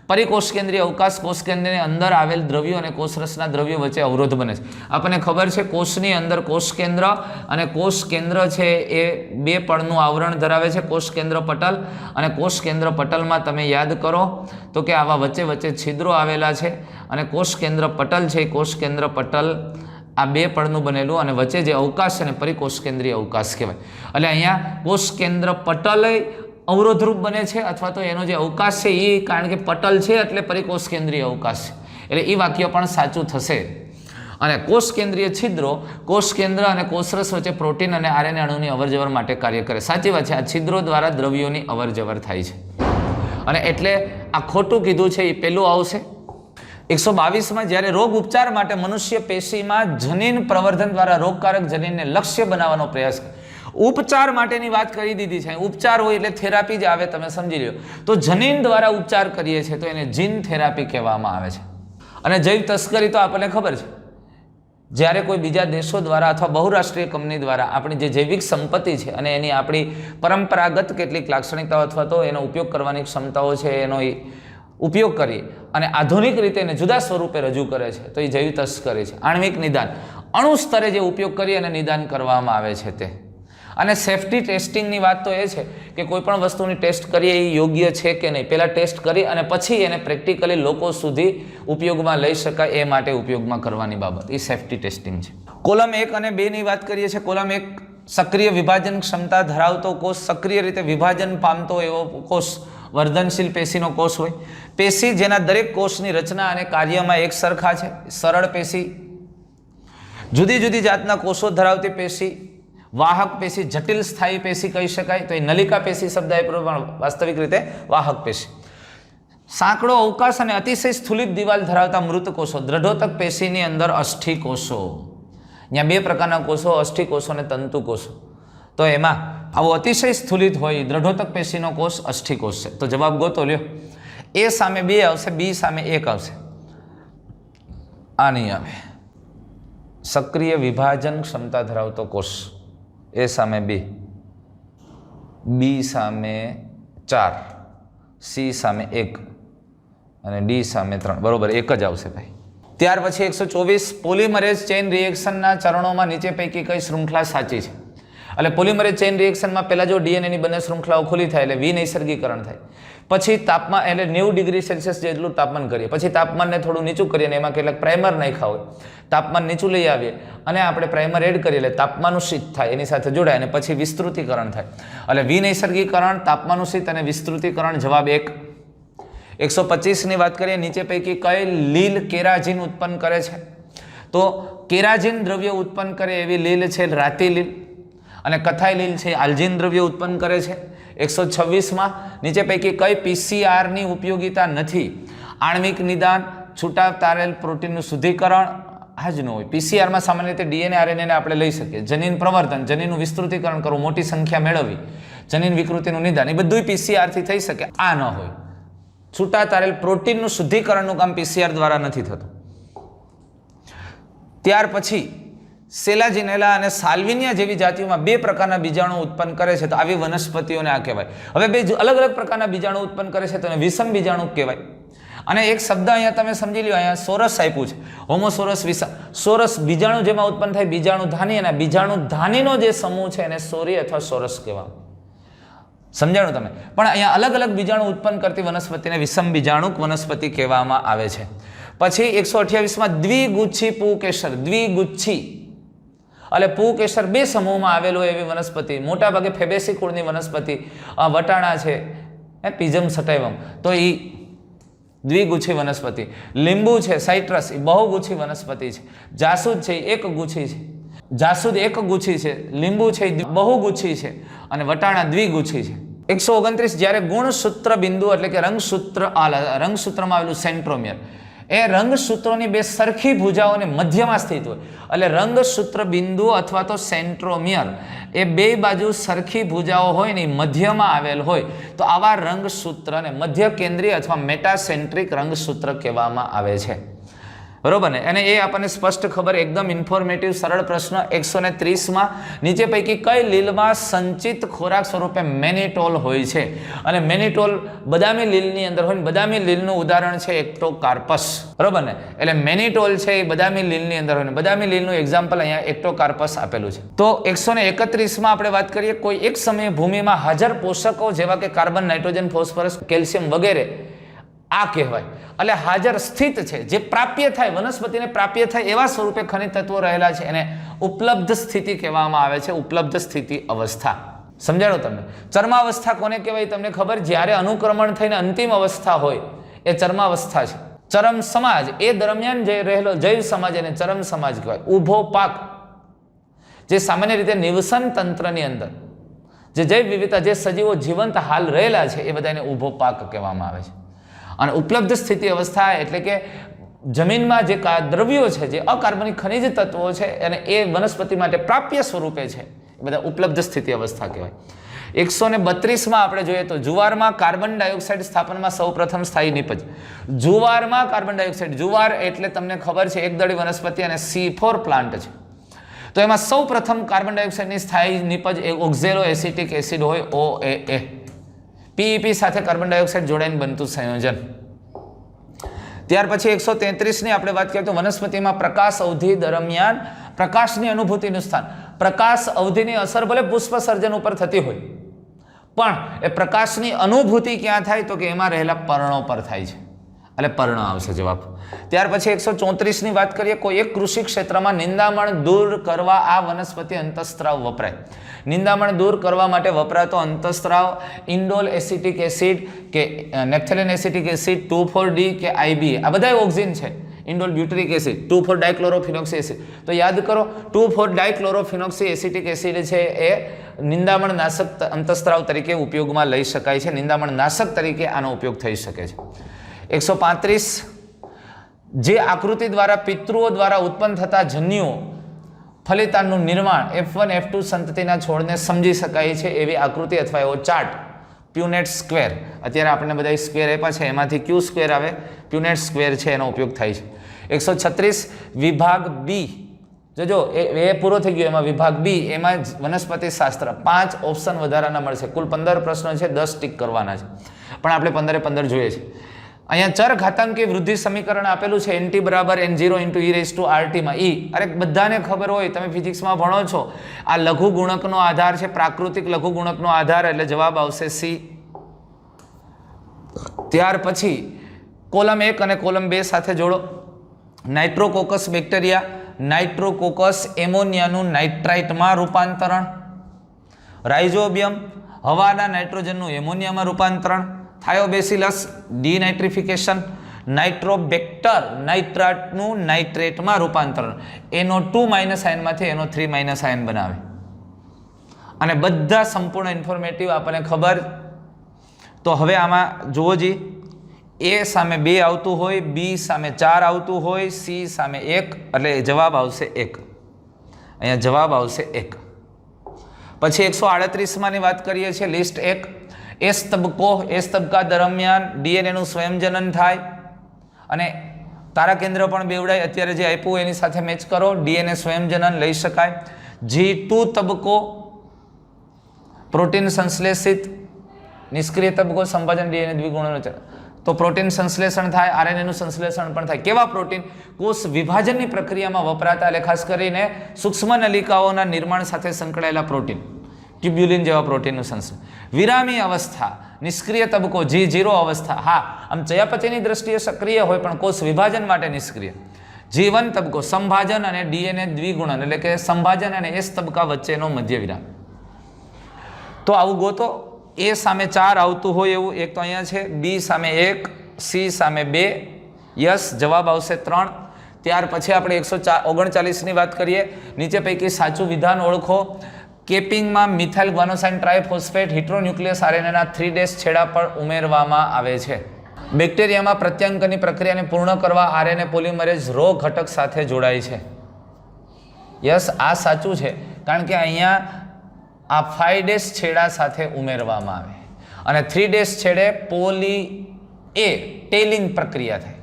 પરિકોષ કેન્દ્રીય અવકાશ કોષ કેન્દ્રની અંદર આવેલ દ્રવ્યો અને કોષરસના દ્રવ્યો વચ્ચે અવરોધ બને છે. આપણને ખબર છે કોષની અંદર કોષ કેન્દ્ર અને કોષ કેન્દ્ર છે એ 2 પળનું આવરણ ધરાવે છે, કોષ કેન્દ્ર પટલ. અને કોષ કેન્દ્ર પટલમાં તમે યાદ કરો તો કે આવા વચ્ચે છિદ્રો આવેલા છે, અને કોષ કેન્દ્ર પટલ છે, કોષ કેન્દ્ર પટલ આ 2 પળનું બનેલું, અને વચ્ચે જે અવકાશ છે ને પરિકોષ કેન્દ્રીય અવકાશ કહેવાય. એટલે અહીંયા કોષ કેન્દ્ર પટલ અવરોધરૂપ બને છે, અથવા તો એનો જે અવકાશ છે એ કારણ કે પટલ છે એટલે પરિકોષ કેન્દ્રીય અવકાશ છે, એટલે એ વાક્ય પણ સાચું થશે. અને કોષ કેન્દ્રીય છિદ્રો કોષ કેન્દ્ર અને કોષરસ વચ્ચે પ્રોટીન અને આરએનએ અણુની અવરજવર માટે કાર્ય કરે. સાચી વાત છે, આ છિદ્રો દ્વારા દ્રવ્યોની અવરજવર થાય છે, અને એટલે આ ખોટું કીધું છે એ પેલું આવશે. 122માં જ્યારે રોગ ઉપચાર માટે મનુષ્ય પેશીમાં જનીન પ્રવર્ધન દ્વારા રોગકારક જનીનને લક્ષ્ય બનાવવાનો પ્રયાસ કરે. ઉપચાર માટેની વાત કરી દીધી છે, ઉપચાર હોય એટલે થેરાપી જ આવે, તમે સમજી લો. તો જનીન દ્વારા ઉપચાર કરીએ છીએ તો એને જીન થેરાપી કહેવામાં આવે છે. અને જૈવ તસ્કરી તો આપણને ખબર છે, જ્યારે કોઈ બીજા દેશો દ્વારા અથવા બહુરાષ્ટ્રીય કંપની દ્વારા આપણી જે જૈવિક સંપત્તિ છે અને એની આપણી પરંપરાગત કેટલીક લાક્ષણિકતાઓ અથવા તો એનો ઉપયોગ કરવાની ક્ષમતાઓ છે એનો ઉપયોગ કરી અને આધુનિક રીતે એને જુદા સ્વરૂપે રજૂ કરે છે, તો એ જૈવ તસ્કરી છે. આણ્વિક નિદાન, અણુ સ્તરે જે ઉપયોગ કરી અને નિદાન કરવામાં આવે છે તે. અને સેફ્ટી ટેસ્ટિંગની વાત તો એ છે કે કોઈ પણ વસ્તુની ટેસ્ટ કરીએ એ યોગ્ય છે કે નહીં, પહેલાં ટેસ્ટ કરી અને પછી એને પ્રેક્ટિકલી લોકો સુધી ઉપયોગમાં લઈ શકાય એ માટે ઉપયોગમાં કરવાની બાબત, એ સેફ્ટી ટેસ્ટિંગ છે. કોલમ 1 અને 2ની વાત કરીએ છીએ. કોલમ 1 સક્રિય વિભાજન ક્ષમતા ધરાવતો કોષ, સક્રિય રીતે વિભાજન પામતો એવો કોષ વર્ધનશીલ પેશીનો કોષ હોય. પેશી જેના દરેક કોષની રચના અને કાર્યમાં એક સરખા છે, સરળ પેશી. જુદી જુદી જાતના કોષો ધરાવતી પેશી, વાહક પેશી, જટિલ સ્થાયી પેશી કહી શકાય, તો એ નલિકા પેશી શબ્દ આપ્યો પણ વાસ્તવિક રીતે વાહક પેશી. સાંકડો અવકાશ અને અતિશય સ્થુલિત દિવાલ ધરાવતા મૃત કોષો, દ્રઢોતક પેશીની અંદર અષ્ઠી કોષો. ત્યાં 2 પ્રકારના કોષો, અષ્ઠી કોષો અને તંતુ કોષો. તો એમાં આવો અતિશય સ્થુલિત હોય દ્રઢોતક પેશીનો કોષ અષ્ઠી કોષ છે. તો જવાબ ગોતો લ્યો. એ સામે 2 આવશે, બી સામે 1 આવશે. આ નહીં આવે. સક્રિય વિભાજન ક્ષમતા ધરાવતો કોષ, એ સામે 2, બી સામે 4, સી સામે 1 અને ડી સામે 3. બરોબર, 1 જ આવશે ભાઈ. ત્યાર પછી 124 પોલિમરેઝ ચેઇન રિએક્શનના ચરણોમાં નીચે પૈકી કઈ શૃંખલા સાચી છે? એટલે પોલિમરેઝ ચેઇન રિએક્શનમાં પહેલા જો ડીએનએની બંને શૃંખલાઓ ખુલ્લી થાય એટલે વિનૈસર્ગીકરણ થાય. પછી તાપમાન એટલે 90 ડિગ્રી સેલ્સિયસ જેટલું તાપમાન કરીએ, પછી તાપમાનને થોડું નીચું કરીએ અને એમાં કેટલાક પ્રાઇમર નાખ્યા હોય, તાપમાન નીચું લઈ આવીએ અને આપણે પ્રાઇમર એડ કરીએ એટલે તાપમાનુષિત થાય, એની સાથે જોડાય અને પછી વિસ્તૃતીકરણ થાય. એટલે વિનૈસર્ગીકરણ, તાપમાનુષિત અને વિસ્તૃતીકરણ જવાબ 1. 125 ની વાત કરીએ, નીચે પૈકી કઈ લીલ કેરાજીન ઉત્પન્ન કરે છે? તો કેરાજીન દ્રવ્ય ઉત્પન્ન કરે એવી લીલ છે રાતી લીલ, અને કથાઈ લીલ છે આલ્જીન દ્રવ્ય ઉત્પન્ન કરે છે. 126 નીચે પૈકી કઈ પીસીઆર ની ઉપયોગિતા નથી? આણ્વિક નિદાન, છૂટા તારેલ પ્રોટીનનું શુદ્ધિકરણ આ જ ન હોય. પીસીઆરમાં સામાન્ય રીતે ડીએનએ આરએનએ આપણે લઈ શકીએ. જનીન પ્રવર્તન, જનીનનું વિસ્તૃતીકરણ કરવું, મોટી સંખ્યા મેળવવી, જનીન વિકૃતિનું નિદાન, એ બધું પીસીઆર થી થઈ શકે. આ ન હોય. છૂટા તારેલ પ્રોટીનનું શુદ્ધિકરણનું કામ પીસીઆર દ્વારા નથી થતું. ત્યાર પછી સેલાજિનેલા અને સાલ્વિનિયા જેવી જાતિઓમાં 2 પ્રકારના બીજાણુ ઉત્પન્ન કરે છે, તો આવી વનસ્પતિઓને આ કહેવાય. હવે 2 અલગ અલગ પ્રકારના બીજાણુ ઉત્પન્ન કરે છે તો એને વિષમ બીજાણુ કહેવાય. અને એક શબ્દ અહીંયા તમે સમજી લો, અહીંયા સોરસ આપ્યું છે, હોમોસોરસ વિષમ. સોરસ બીજાણુ જેમાં ઉત્પન્ન થાય બીજાણુ ધાની, અને બીજાણુ ધાનીનો જે સમૂહ છે એને સોરી અથવા સોરસ કહેવાય. સમજાણું તમે? પણ અહીંયા અલગ અલગ બીજાણુ ઉત્પન્ન કરતી વનસ્પતિને વિષમ બીજાણુક વનસ્પતિ કહેવામાં આવે છે. પછી 128 દ્વિગુચ્છી પુકેસર, દ્વિગુચ્છી એટલે પુકેસર 2 સમૂહમાં આવેલો એવી વનસ્પતિ, મોટા ભાગે ફેબેસી કુળની વનસ્પતિ, વટાણા છે પીઝમ સટાઇવમ, તો એ દ્વિગુચ્છી વનસ્પતિ. લીંબુ છે સાઇટ્રસ, એ બહુગુચ્છી વનસ્પતિ છે. જાસૂદ છે એ એકગુચ્છી છે, જાસૂદ એકગુચ્છી છે, લીંબુ છે એ બહુગુચ્છી છે, અને વટાણા દ્વિગુચ્છી છે. 129 જ્યારે ગુણસૂત્ર બિંદુ એટલે કે રંગસૂત્રમાં આવેલું સેન્ટ્રોમિયર, એ રંગસૂત્રોની 2 સરખી ભુજાઓને મધ્યમાં સ્થિત હોય, એટલે રંગસૂત્ર બિંદુ અથવા તો સેન્ટ્રોમિયર એ 2 બાજુ સરખી ભુજાઓ હોય ને મધ્યમાં આવેલ હોય, તો આવા રંગસૂત્રને મધ્ય કેન્દ્રીય અથવા મેટાસેન્ટ્રિક રંગસૂત્ર કહેવામાં આવે છે. બરોબર ને? અને એ આપણને સ્પષ્ટ ખબર, એકદમ ઇન્ફોર્મેટિવ સરળ પ્રશ્ન. 130 નીચે પૈકી કઈ લીલમાં સંચિત ખોરાક સ્વરૂપે મેનિટોલ હોય છે? અને મેનિટોલ બદામી લીલની અંદર હોય, બદામી લીલનું ઉદાહરણ છે એક્ટોકાર્પસ. બરોબર ને? એટલે મેનિટોલ છે એ બદામી લીલની અંદર હોય, બદામી લીલનું એક્ઝામ્પલ અહીંયા એક્ટોકાર્પસ આપેલું છે. તો 131 આપણે વાત કરીએ, કોઈ એક સમયે ભૂમિમાં હાજર પોષકો જેવા કે કાર્બન, નાઇટ્રોજન, ફોસ્ફરસ, કેલ્શિયમ વગેરે આ કહેવાય. એટલે હાજર સ્થિત છે, જે પ્રાપ્ય થાય, વનસ્પતિને પ્રાપ્ય થાય એવા સ્વરૂપે ખનિજ તત્વો રહેલા છે, એને ઉપલબ્ધ સ્થિતિ કહેવામાં આવે છે, ઉપલબ્ધ સ્થિતિ અવસ્થા. સમજાણો તમને? ચર્માવસ્થા કોને કહેવાય તમને ખબર? જ્યારે અનુક્રમણ થઈને અંતિમ અવસ્થા હોય એ ચર્માવસ્થા છે. ચરમ સમાજ એ દરમિયાન જે રહેલો જૈવ સમાજ એને ચરમ સમાજ કહેવાય. ઊભો પાક જે સામાન્ય રીતે નિવસન તંત્રની અંદર જે જૈવ વિવિધતા, જે સજીવો જીવંત હાલ રહેલા છે એ બધાને ઊભો પાક કહેવામાં આવે છે. અને ઉપલબ્ધ સ્થિતિ અવસ્થા એટલે કે જમીનમાં જે દ્રવ્યો છે, જે અકાર્બનિક ખનિજ તત્વો છે અને એ વનસ્પતિ માટે પ્રાપ્ય સ્વરૂપે છે, એ બધા ઉપલબ્ધ સ્થિતિ અવસ્થા કહેવાય. 132 આપણે જોઈએ તો જુવારમાં કાર્બન ડાયોક્સાઇડ સ્થાપનમાં સૌપ્રથમ સ્થાયી નિપજ. જુવારમાં કાર્બન ડાયોક્સાઇડ, જુવાર એટલે તમને ખબર છે એકદળી વનસ્પતિ અને C4 પ્લાન્ટ છે, તો એમાં સૌપ્રથમ કાર્બન ડાયોક્સાઇડની સ્થાયી નિપજ ઓક્ઝેલો એસિટિક એસિડ હોય, OAA. PEP સાથે કાર્બન ડાયોક્સાઇડ જોડાઈને બનતું સંયોજન. ત્યાર પછી 133 આપણે વાત કરીએ તો વનસ્પતિમાં પ્રકાશ અવધિ દરમિયાન પ્રકાશની અનુભૂતિનું સ્થાન. પ્રકાશ અવધિની અસર ભલે પુષ્પ સર્જન ઉપર થતી હોય, પણ એ પ્રકાશની અનુભૂતિ ક્યાં થાય તો કે એમાં રહેલા પર્ણો પર થાય છે, એટલે પર્ણ આવશે જવાબ. ત્યાર પછી 134 વાત કરીએ, કોઈ એક કૃષિ ક્ષેત્રમાં નિંદામણ દૂર કરવા આ વનસ્પતિ અંતઃસ્ત્રાવ વપરાય. નિંદામણ દૂર કરવા માટે વપરાતો અંતઃસ્ત્રાવ ઇન્ડોલ એસિટિક એસિડ કે નેપ્થેલિન એસિટિક એસિડ, 2,4-D કે IBA, આ બધા ઓક્સિન છે. Indole butyric acid, two four dichlorophenoxy acid. તો યાદ કરો, 2,4-ડાયક્લોરોફિનોક્સી એસિટિક એસિડ છે એ નિંદામણ નાશક અંતઃસ્ત્રાવ તરીકે ઉપયોગમાં લઈ શકાય છે. નિંદામણ નાશક તરીકે આનો ઉપયોગ થઈ શકે છે. 135 જે આકૃતિ દ્વારા પિતૃઓ દ્વારા ઉત્પન્ન થતા જન્યુઓ ફલિતાંડનું નિર્માણ F1 F2 સંતતિના છોડને સમજી શકાય છે એવી આકૃતિ અથવા એવો ચાર્ટ પ્યુનેટ સ્ક્વેર. અત્યારે આપણે બધા સ્ક્વેર આપ્યા છે, એમાંથી ક્યુ સ્ક્વેર આવે, પ્યુનેટ સ્ક્વેર છે, એનો ઉપયોગ થાય છે. 136 વિભાગ બી, જો એ પૂરો થઈ ગયો. એમાં વિભાગ બી, એમાં વનસ્પતિ શાસ્ત્ર 5 ઓપ્શન વધારાના મળશે. કુલ 15 પ્રશ્નો છે, 10 ટીક કરવાના છે, પણ આપણે 15 જોઈએ છે. અહીંયા ચર ઘાતાંકી વૃદ્ધિ સમીકરણ આપેલું છે nt બરાબર n0 into e raise to rt માં e. અરે બધાને ખબર હોય, તમે ફિઝિક્સમાં ભણો છો, આ લઘુ ગુણકનો આધાર છે, પ્રાકૃતિક લઘુ ગુણકનો આધાર, એટલે જવાબ આવશે c. ત્યાર પછી કોલમ 1 અને કોલમ 2 સાથે જોડો. નાઇટ્રોકોકસ બેક્ટેરિયા, નાઇટ્રોકોકસ એમોનિયાનું નાઇટ્રાઇટમાં રૂપાંતરણ, રાઇઝોબિયમ હવાના નાઇટ્રોજનનું એમોનિયામાં રૂપાંતરણ, થાયોબેસિલસ ડીનાઇટ્રિફિકેશન, નાઇટ્રોબેક્ટર નાઇટ્રાટનું નાઇટ્રેટમાં રૂપાંતરણ, NO2- આયનમાંથી NO3- આયન બનાવે. અને બધા સંપૂર્ણ ઇન્ફોર્મેટિવ આપણને ખબર. તો હવે આમાં જુઓ જી, A સામે 2 આવતું હોય, B સામે 4 આવતું હોય, C સામે 1, એટલે જવાબ આવશે 1. અહીંયા જવાબ આવશે 1. પછી 138 વાત કરીએ છીએ, લિસ્ટ 1. એસ તબક્કો, એસ તબક્કા દરમિયાન ડીએનએનું સ્વયંજનન થાય અને તારા કેન્દ્ર પણ બેવડાય. અત્યારે જે આપ્યું એની સાથે મેચ કરો, ડીએનએ સ્વયંજનન લઈ શકાય. G2 તબક્કો, પ્રોટીન સંશ્લેષિત. નિષ્ક્રિય તબક્કો સંભાજન ડીએનએ દ્વિગુણનો, તો પ્રોટીન સંશ્લેષણ થાય, આરએનએનું સંશ્લેષણ પણ થાય. કેવા પ્રોટીન? કોષ વિભાજનની પ્રક્રિયામાં વપરાતા, એટલે ખાસ કરીને સૂક્ષ્મ નલિકાઓના નિર્માણ સાથે સંકળાયેલા પ્રોટીન, ટ્યુબ્યુલિન જેવા પ્રોટીનનું સંશ્લેષણ. વિરામી અવસ્થા, નિષ્ક્રિય તબક્કો G0 અવસ્થા, હા આમ ચયાપચયની દ્રષ્ટિએ સક્રિય હોય પણ કોષ વિભાજન માટે નિષ્ક્રિય. G1 તબક્કો સંભાજન અને ડીએનએ દ્વિગુણન, એટલે કે સંભાજન અને એસ તબક્કા વચ્ચેનો મધ્ય વિરામ. તો આવું ગોતો. A સામે 4 આવતું હોય એવું એક તો અહીંયા છે, B સામે 1, C સામે 2, યસ જવાબ આવશે 3. ત્યાર પછી આપણે 139 વાત કરીએ. નીચે પૈકી સાચું વિધાન ઓળખો. કેપિંગમાં મિથાઇલ ગ્વાનોસાઇન ટ્રાયફોસ્ફેટ હિટ્રોન્યુક્લિયસ આરએનએના 3' છેડા પર ઉમેરવામાં આવે છે. બેક્ટેરિયામાં પ્રત્યાંકનની પ્રક્રિયાને પૂર્ણ કરવા આરએનએ પોલિમરેઝ રો ઘટક સાથે જોડાય છે. યસ આ સાચું છે, કારણ કે અહીંયા આ 5' છેડા સાથે ઉમેરવામાં આવે અને 3' છેડે પોલી એ ટેલિંગ પ્રક્રિયા થાય.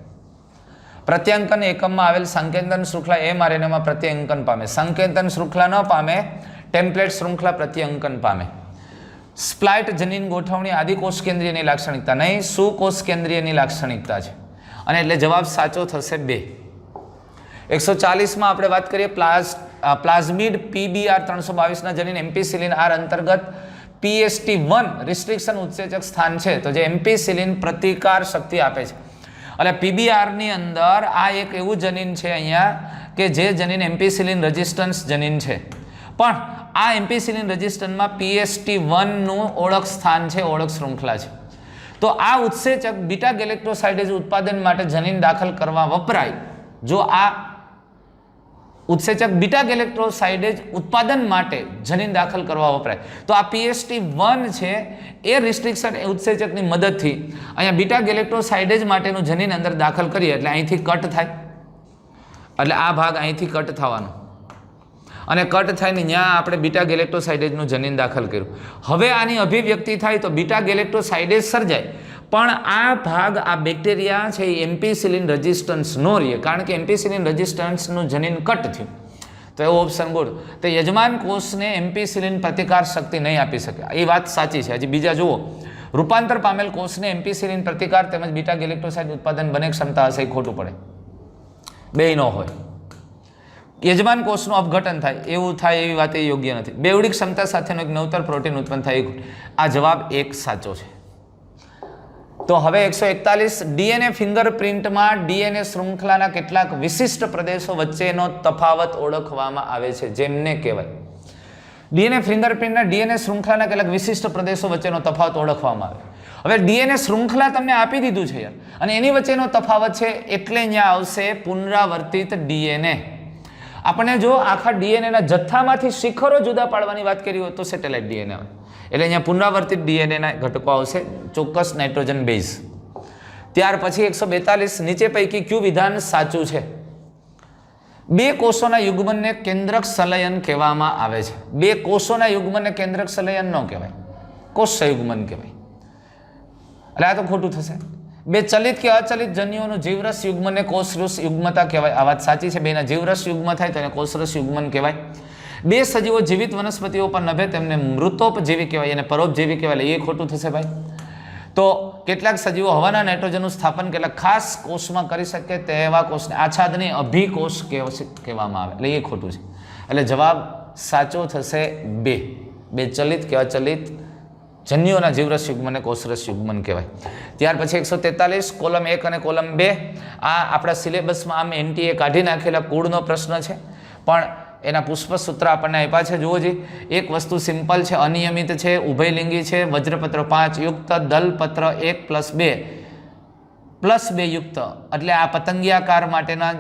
પ્રત્યાંકન એકમમાં આવેલ સંકેતન શૃંખલા mRNAમાં પ્રત્યાંકન પામે. સંકેતન શૃંખલા ન પામે, ટેમ્પલેટ શૃંખલા પ્રત્યાંકન પામે. સ્પ્લાઇટ જનીન ગોઠવણી આદિ કોષ કેન્દ્રીયની લાક્ષણિકતા નહીં, સુકોષ કેન્દ્રીયની લાક્ષણિકતા છે, અને એટલે જવાબ સાચો થશે 2. 140 આપણે વાત કરીએ પ્લાઝમિડ PBR 322 જનીન એમ્પિસિલિન આર અંતર્ગત PST1 રિસ્ટ્રિક્શન ઉત્સેચક સ્થાન છે. તો જે એમ્પિસિલિન પ્રતિકાર શક્તિ આપે છે, એટલે PBR ની અંદર આ એક એવું જનીન છે અહીંયા કે જે જનીન એમ્પિસિલિન રેઝિસ્ટન્સ જનીન છે, પણ આ એમ્પિસિલિન રેઝિસ્ટન્સમાં PST1 નું ઓળખ સ્થાન છે, ઓળખ શૃંખલા છે. તો આ ઉત્સેચક બીટા ગેલેક્ટોસાઇડેઝ ઉત્પાદન માટે જનીન દાખલ કરવા વપરાય. જો આ ઉત્સેચક બીટા ગેલેક્ટોસાઇડેઝ ઉત્પાદન માટે જનીન દાખલ કરવા વપરાય, તો આ PST1 છે એ રિસ્ટ્રિક્શન ઉત્સેચકની મદદથી અહીંયા બીટા ગેલેક્ટોસાઇડેઝ માટેનું જનીન અંદર દાખલ કરીએ એટલે અહીંથી કટ થાય, એટલે આ ભાગ અહીંથી કટ થવાનો અને કટ થઈને ત્યાં આપણે બીટા ગેલેક્ટોસાઇડેઝનું જનીન દાખલ કર્યું. હવે આની અભિવ્યક્તિ થાય તો બીટા ગેલેક્ટોસાઇડેઝ સર્જાય, પણ આ ભાગ આ બેક્ટેરિયા છે એ એમ્પિસિલિન રેઝિસ્ટન્સ નો રહે, કારણ કે એમ્પિસિલિન રેઝિસ્ટન્સનું જનીન કટ થયું. તો એવો ઓપ્શન ગોળ. તો યજમાન કોષને એમ્પિસિલિન પ્રતિકાર શક્તિ નહીં આપી શકે, એ વાત સાચી છે. હજી બીજા જુઓ, રૂપાંતર પામેલ કોષને એમ્પિસિલિન પ્રતિકાર તેમજ બીટા ગેલેક્ટોસાઇડ ઉત્પાદન બને ક્ષમતા હશે, એ ખોટું પડે, બે ન હોય. યજમાન કોષનું અપઘટન થાય એવું થાય એવી વાત એ યોગ્ય નથી. બેવડી ક્ષમતા સાથેનો એક નવતર પ્રોટીન ઉત્પન્ન થાય, આ જવાબ 1 સાચો છે. તો હવે 141 ડીએનએ ફિંગરપ્રિન્ટમાં ડીએનએ શૃંખલાના કેટલાક વિશિષ્ટ પ્રદેશો વચ્ચેનો તફાવત ઓળખવામાં આવે છે, જેમને કહેવાય. ડીએનએ ફિંગરપ્રિન્ટના ડીએનએ શૃંખલાના કેટલાક વિશિષ્ટ પ્રદેશો વચ્ચેનો તફાવત ઓળખવામાં આવે. હવે ડીએનએ શૃંખલા તમને આપી દીધું છે યાર, અને એની વચ્ચેનો તફાવત છે એટલે અહીંયા આવશે પુનરાવર્તિત ડીએનએ. આપણે જો આખા ડીએનએના જથ્થામાંથી શિખરો જુદા પાડવાની વાત કરી હોય તો સેટેલાઇટ ડીએનએ આવે, એટલે અહીંયા પુનરાવર્તિત ડીએનએના ઘટકો આવશે, ચોક્કસ નાઇટ્રોજન બેઝ. ત્યાર પછી 142 નીચે પૈકી કયું વિધાન સાચું છે? 2 કોષોના યુગ્મનને કેન્દ્રક સંલયન કહેવામાં આવે છે. 2 કોષોના યુગ્મનને કેન્દ્રક સંલયન ન કહેવાય, કોષ સંયુગ્મન કહેવાય, એટલે આ તો ખોટું થશે. 2 ચલિત કે અચલિત જન્યુઓનું જીવરસ યુગ્મને કોષરસ યુગ્મતા કહેવાય, આ વાત સાચી છે. 2ના જીવરસ યુગ્મ થાય તો એને કોષરસ યુગ્મન કહેવાય. 2 સજીવો જીવિત વનસ્પતિઓ પર નભે તેમને મૃતોપજીવી કહેવાય, એને પરોપજીવી કહેવાય, એ ખોટું થશે ભાઈ. તો કેટલાક સજીવો હવાના નાઇટ્રોજનનું સ્થાપન કેટલાક ખાસ કોષમાં કરી શકે તેવા કોષને આચ્છાદની અભિકોષ કહેવામાં આવે, એટલે એ ખોટું છે. એટલે જવાબ સાચો થશે 2. બે ચલિત કે અચલિત જન્યુઓના જીવરસ યુગ્મને કોષરસ યુગ્મન કહેવાય. ત્યાર પછી 143 કોલમ 1 અને કોલમ 2 આ આપણા સિલેબસમાં આમ એનટીએ કાઢી નાખેલા કુળનો પ્રશ્ન છે, પણ એના પુષ્પસૂત્ર આપણને આપ્યા છે. જુઓ જી, એક વસ્તુ સિમ્પલ છે, અનિયમિત છે, ઉભયલિંગી છે, વજ્રપત્ર 5 યુક્ત, દલપત્ર 1+2 યુક્ત, એટલે આ પતંગિયાકાર માટેના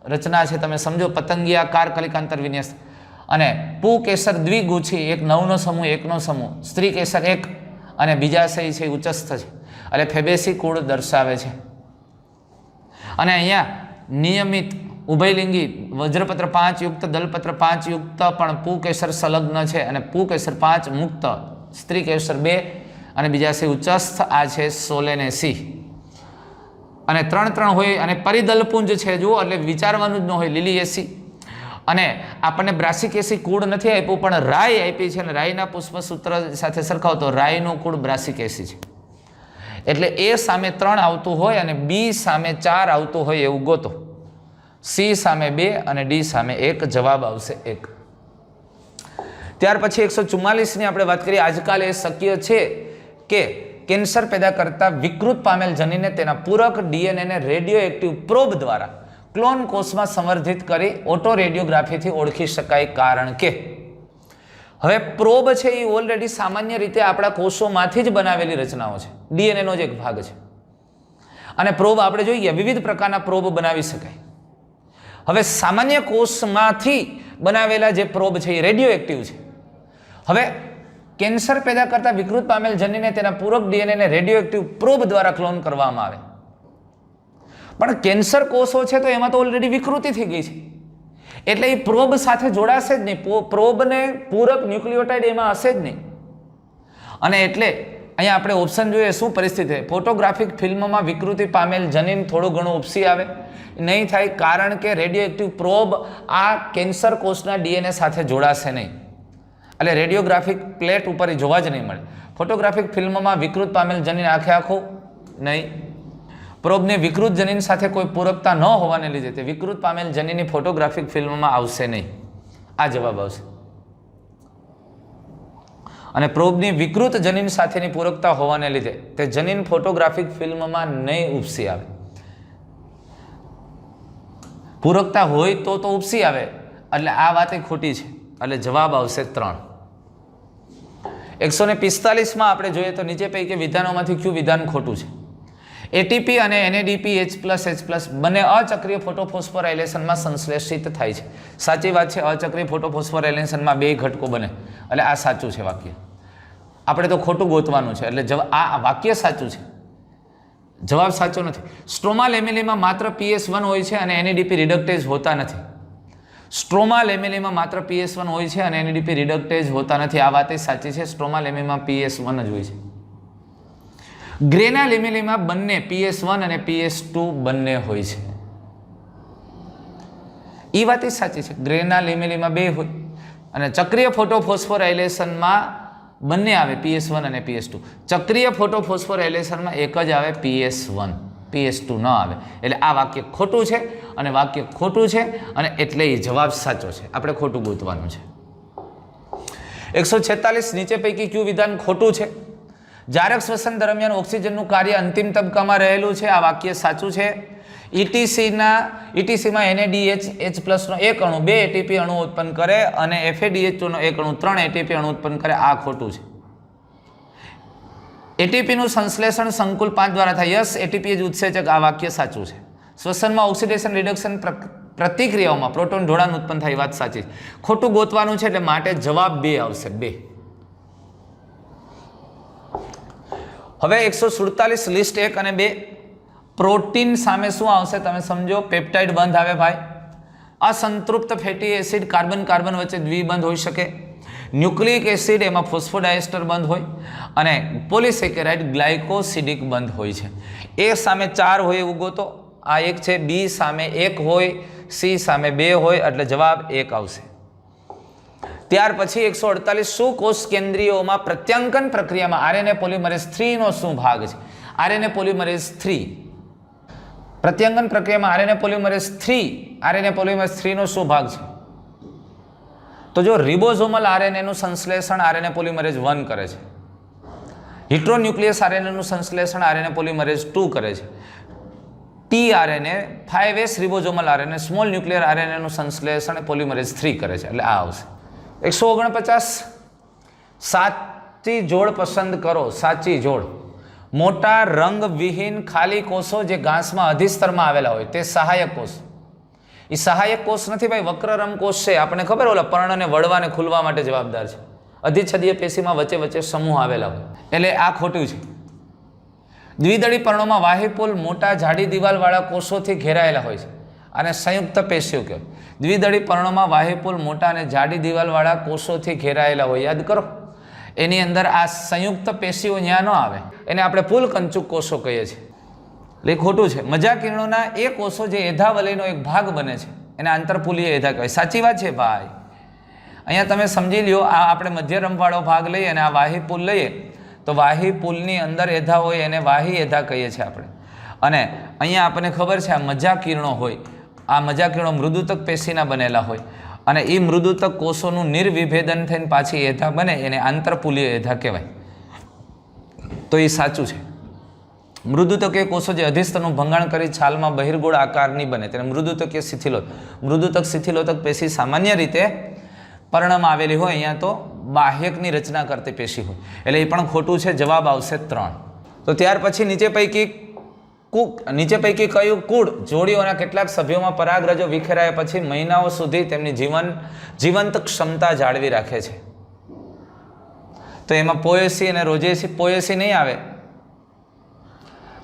રચના છે. તમે સમજો, પતંગિયાકાર કલિકાંતર વિન્યાસ. અને પુ કેસર દ્વિગુચ્છી, એક 9નો સમૂહ, 1નો સમૂહ, સ્ત્રી કેસર 1 અને બીજાશય છે ઉચ્ચસ્થ છે, એટલે ફેબેસી કુળ દર્શાવે છે. અને અહીંયા નિયમિત ઉભયલિંગી વજ્રપત્ર 5 યુક્ત, દલપત્ર 5 યુક્ત પણ પુ કેસર સંલગ્ન છે, અને પુ કેસર 5 મુક્ત, સ્ત્રી કેસર 2 અને બીજાશય ઉચ્ચસ્થ, આ છે સોલેનેસી. અને 3 હોય અને પરિદલપુંજ છે, જુઓ, એટલે વિચારવાનું જ ન હોય, લીલી એસી. અને આપણને બ્રાસિકેસી કુળ નથી આપ્યું, પણ રાય આપી છે, અને રાયના પુષ્પસૂત્ર સાથે સરખાવ તો રાયનું કુળ બ્રાસિકેસી છે. એટલે એ સામે 3 આવતું હોય અને બી સામે 4 આવતું હોય એવું ગોતો. સી સામે 2 અને ડી સામે 1, જવાબ આવશે 1. ત્યાર પછી 144ની આપણે વાત કરીએ. આજકાલ એ શક્ય છે કે કેન્સર પેદા કરતા વિકૃત પામેલ જનીનને તેના પૂરક ડીએનએને રેડિયો એક્ટિવ પ્રોબ દ્વારા ક્લોન કોષમાં સંવર્ધિત કરી ઓટો રેડિયોગ્રાફીથી ઓળખી શકાય, કારણ કે હવે પ્રોબ છે એ ઓલરેડી સામાન્ય રીતે આપણા કોષોમાંથી જ બનાવેલી રચનાઓ છે, ડીએનએનો જ એક ભાગ છે. અને પ્રોબ આપણે જોઈએ વિવિધ પ્રકારના પ્રોબ બનાવી શકાય. હવે સામાન્ય કોષમાંથી બનાવેલા જે પ્રોબ છે એ રેડિયો એક્ટિવ છે. હવે કેન્સર પેદા કરતા વિકૃત પામેલ જનીનને તેના પૂરક ડીએનએને રેડિયો એક્ટિવ પ્રોબ દ્વારા ક્લોન કરવામાં આવે. પણ કેન્સર કોષો છે તો એમાં તો ઓલરેડી વિકૃતિ થઈ ગઈ છે, એટલે એ પ્રોબ સાથે જોડાશે જ નહીં. પ્રોબને પૂરક ન્યુક્લિયોટાઇડ એમાં હશે જ નહીં. અને એટલે અહીંયા આપણે ઓપ્શન જોઈએ, શું પરિસ્થિતિ? ફોટોગ્રાફિક ફિલ્મમાં વિકૃતિ પામેલ જનીન થોડું ઘણું ઉપસી આવે નહીં થાય, કારણ કે રેડિયો એક્ટિવ પ્રોબ આ કેન્સર કોષના ડીએનએ સાથે જોડાશે નહીં, એટલે રેડિયોગ્રાફિક પ્લેટ ઉપર જોવા જ નહીં મળે. ફોટોગ્રાફિક ફિલ્મમાં વિકૃત પામેલ જનીન આખે આખું નહીં. પ્રોબને વિકૃત જનીન સાથે કોઈ પૂરકતા ન હોવાને લીધે તે વિકૃત પામેલ જનીનની ફોટોગ્રાફિક ફિલ્મમાં આવશે નહીં, આ જવાબ આવશે. અને પ્રોબની વિકૃત જનીન સાથેની પૂરકતા હોવાને લીધે તે જનીન ફોટોગ્રાફિક ફિલ્મમાં નહીં ઉપસી આવે. પૂરકતા હોય તો ઉપસી આવે, એટલે આ વાત ખોટી છે, એટલે જવાબ આવશે 3. 145માં આપણે જોઈએ તો નીચે પૈકી વિધાનોમાંથી કયું વિધાન ખોટું છે? એટીપી અને એનએડીપી H+H+ બંને અચક્રીય ફોટોફોસ્ફોરાયલેશનમાં સંશ્લેષિત થાય છે. સાચી વાત છે, અચક્રીય ફોટોફોસ્ફોરાયલેશનમાં 2 ઘટકો બને, એટલે આ સાચું છે વાક્ય. આપણે તો ખોટું ગોતવાનું છે, એટલે આ વાક્ય સાચું છે, જવાબ સાચો નથી. સ્ટ્રોમા લેમેલીમાં માત્ર PS1 હોય છે અને એનએડીપી રિડક્ટેજ હોતા નથી. સ્ટ્રોમા લેમેલીમાં માત્ર PS1 હોય છે અને એનએડીપી રિડક્ટેજ હોતા નથી, આ વાત સાચી છે. સ્ટ્રોમા લેમેલીમાં PS1 જ હોય છે. ગ્રેના લેમેલીમાં બંને PS1 અને PS2 બંને હોય છે, એ વાત સાચી છે. ગ્રેના લેમેલીમાં 2 હોય અને ચક્રીય ફોટોફોસ્ફોરાયલેશનમાં બંને આવે, PS1 અને PS2. ચક્રીય ફોટોફોસ્ફોરાયલેશનમાં એક જ આવે, PS1, PS2 ન આવે. એટલે આ વાક્ય ખોટું છે અને વાક્ય ખોટું છે, અને એટલે એ જવાબ સાચો છે. આપણે ખોટું ગોતવાનું છે. 146 નીચે પૈકી કયું વિધાન ખોટું છે? જારક શ્વસન દરમિયાન ઓક્સિજનનું કાર્ય અંતિમ તબક્કામાં રહેલું છે, આ વાક્ય સાચું છે. ETCમાં NADH+ નો 1 અણુ 2 એટીપી અણુ ઉત્પન્ન કરે અને FADH2 નો 1 અણુ 3 એટીપી અણુ ઉત્પન્ન કરે, આ ખોટું છે. એટીપીનું સંશ્લેષણ સંકુલ 5 દ્વારા થાય, યસ એટીપી જ ઉત્સેચક, આ વાક્ય સાચું છે. શ્વસનમાં ઓક્સિડેશન રિડક્શન પ્રતિક્રિયાઓમાં પ્રોટોન જોડાણ ઉત્પન્ન થાય, વાત સાચી છે. ખોટું ગોતવાનું છે, એટલે માટે જવાબ 2 આવશે, 2. હવે 147 લિસ્ટ 1 અને 2. પ્રોટીન સામે શું આવશે તમે સમજો? પેપ્ટાઇડ બંધ આવે ભાઈ. અસંતૃપ્ત ફેટી એસિડ કાર્બન કાર્બન વચ્ચે દ્વિબંધ હોઈ શકે. ન્યુક્લિક એસિડ એમાં ફોસ્ફોડાયસ્ટર બંધ હોય, અને પોલિસેકેરાઇડ ગ્લાયકોસિડિક બંધ હોય છે. એ સામે 4 હોય એવું ગોતો, આ 1 છે. બી સામે 1 હોય, સી સામે 2 હોય, એટલે જવાબ 1 આવશે. ત્યાર પછી 148 શું કોષ કેન્દ્રીયોમાં પ્રત્યાંકન પ્રક્રિયામાં આરએનએ પોલિમરેઝ 3 નો શું ભાગ છે? આરએનએ પોલિમરેઝ 3 પ્રત્યાંકન પ્રક્રિયામાં આરએનએ પોલિમરેઝ 3 નો શું ભાગ છે? તો જો રિબોઝોમલ આરએનએ નું સંશ્લેષણ આરએનએ પોલિમરેઝ 1 કરે છે. હિટ્રોન્યુક્લિયસ આરએનએ નું સંશ્લેષણ આરએનએ પોલિમરેઝ 2 કરે છે. TRNA 5S ribosomal RNA small nuclear RNA નું સંશ્લેષણ પોલિમરેઝ 3 કરે છે. એટલે આ આવશે 149. સાચી જોડ પસંદ કરો. સાચી જોડ. મોટા રંગવિહીન ખાલી કોષો જે ઘાસમાં અધિસ્તરમાં આવેલા હોય તે સહાયક કોષ. એ સહાયક કોષ નથી ભાઈ, વક્રરમ કોષ છે. આપણે ખબર ઓલા પર્ણને વળવા અને ખુલવા માટે જવાબદાર છે. અધિચ્છદીય પેશીમાં વચ્ચે વચ્ચે સમૂહ આવેલા હોય. એટલે આ ખોટું છે. દ્વિદળી પર્ણોમાં વાહિપુલ મોટા જાડી દિવાલવાળા કોષોથી ઘેરાયેલા હોય છે અને સંયુક્ત પેશીઓ કહેવાય. દ્વિદળી પર્ણોમાં વાહિપુલ મોટા અને જાડી દિવાલવાળા કોષોથી ઘેરાયેલા હોય. યાદ કરો, એની અંદર આ સંયુક્ત પેશીઓ ત્યાં ન આવે. એને આપણે પુલ કંચુક કોષો કહીએ છીએ. એટલે ખોટું છે. મજા કિરણોના એ કોષો જે એધાવલયનો એક ભાગ બને છે એને આંતરપુલીય એધા કહેવાય. સાચી વાત છે ભાઈ. અહીંયા તમે સમજી લ્યો, આ આપણે મધ્યરમવાળો ભાગ લઈએ અને આ વાહિપુલ લઈએ તો વાહિપુલની અંદર એધા હોય એને વાહી એધા કહીએ છીએ આપણે. અને અહીંયા આપણને ખબર છે આ મજા કિરણો હોય, આ મજા કિરણો મૃદુતક પેશીના બનેલા હોય અને એ મૃદુતક કોષોનું નિર્વિભેદન થઈને પાછી એધા બને એને આંતરપુલીય એધા કહેવાય. તો એ સાચું છે. મૃદુતક એ કોષો જે અધિસ્તરનું ભંગાણ કરી છાલમાં બહિર્ગોળ આકારની બને તેને મૃદુતકીય શિથિલોતક. મૃદુતક શિથિલોતક પેશી સામાન્ય રીતે પર્ણમાં આવેલી હોય, અહીંયા તો બાહ્યકની રચના કરતી પેશી હોય. એટલે એ પણ ખોટું છે. જવાબ આવશે 3. તો ત્યાર પછી નીચે પૈકી કયું કુળ જોડીઓના કેટલાક સભ્યોમાં પરાગરજો વિખેરાયા પછી મહિનાઓ સુધી તેમની જીવંત ક્ષમતા જાળવી રાખે છે? તો એમાં પોએસી અને રોજેસી. પોએસી નહીં આવે,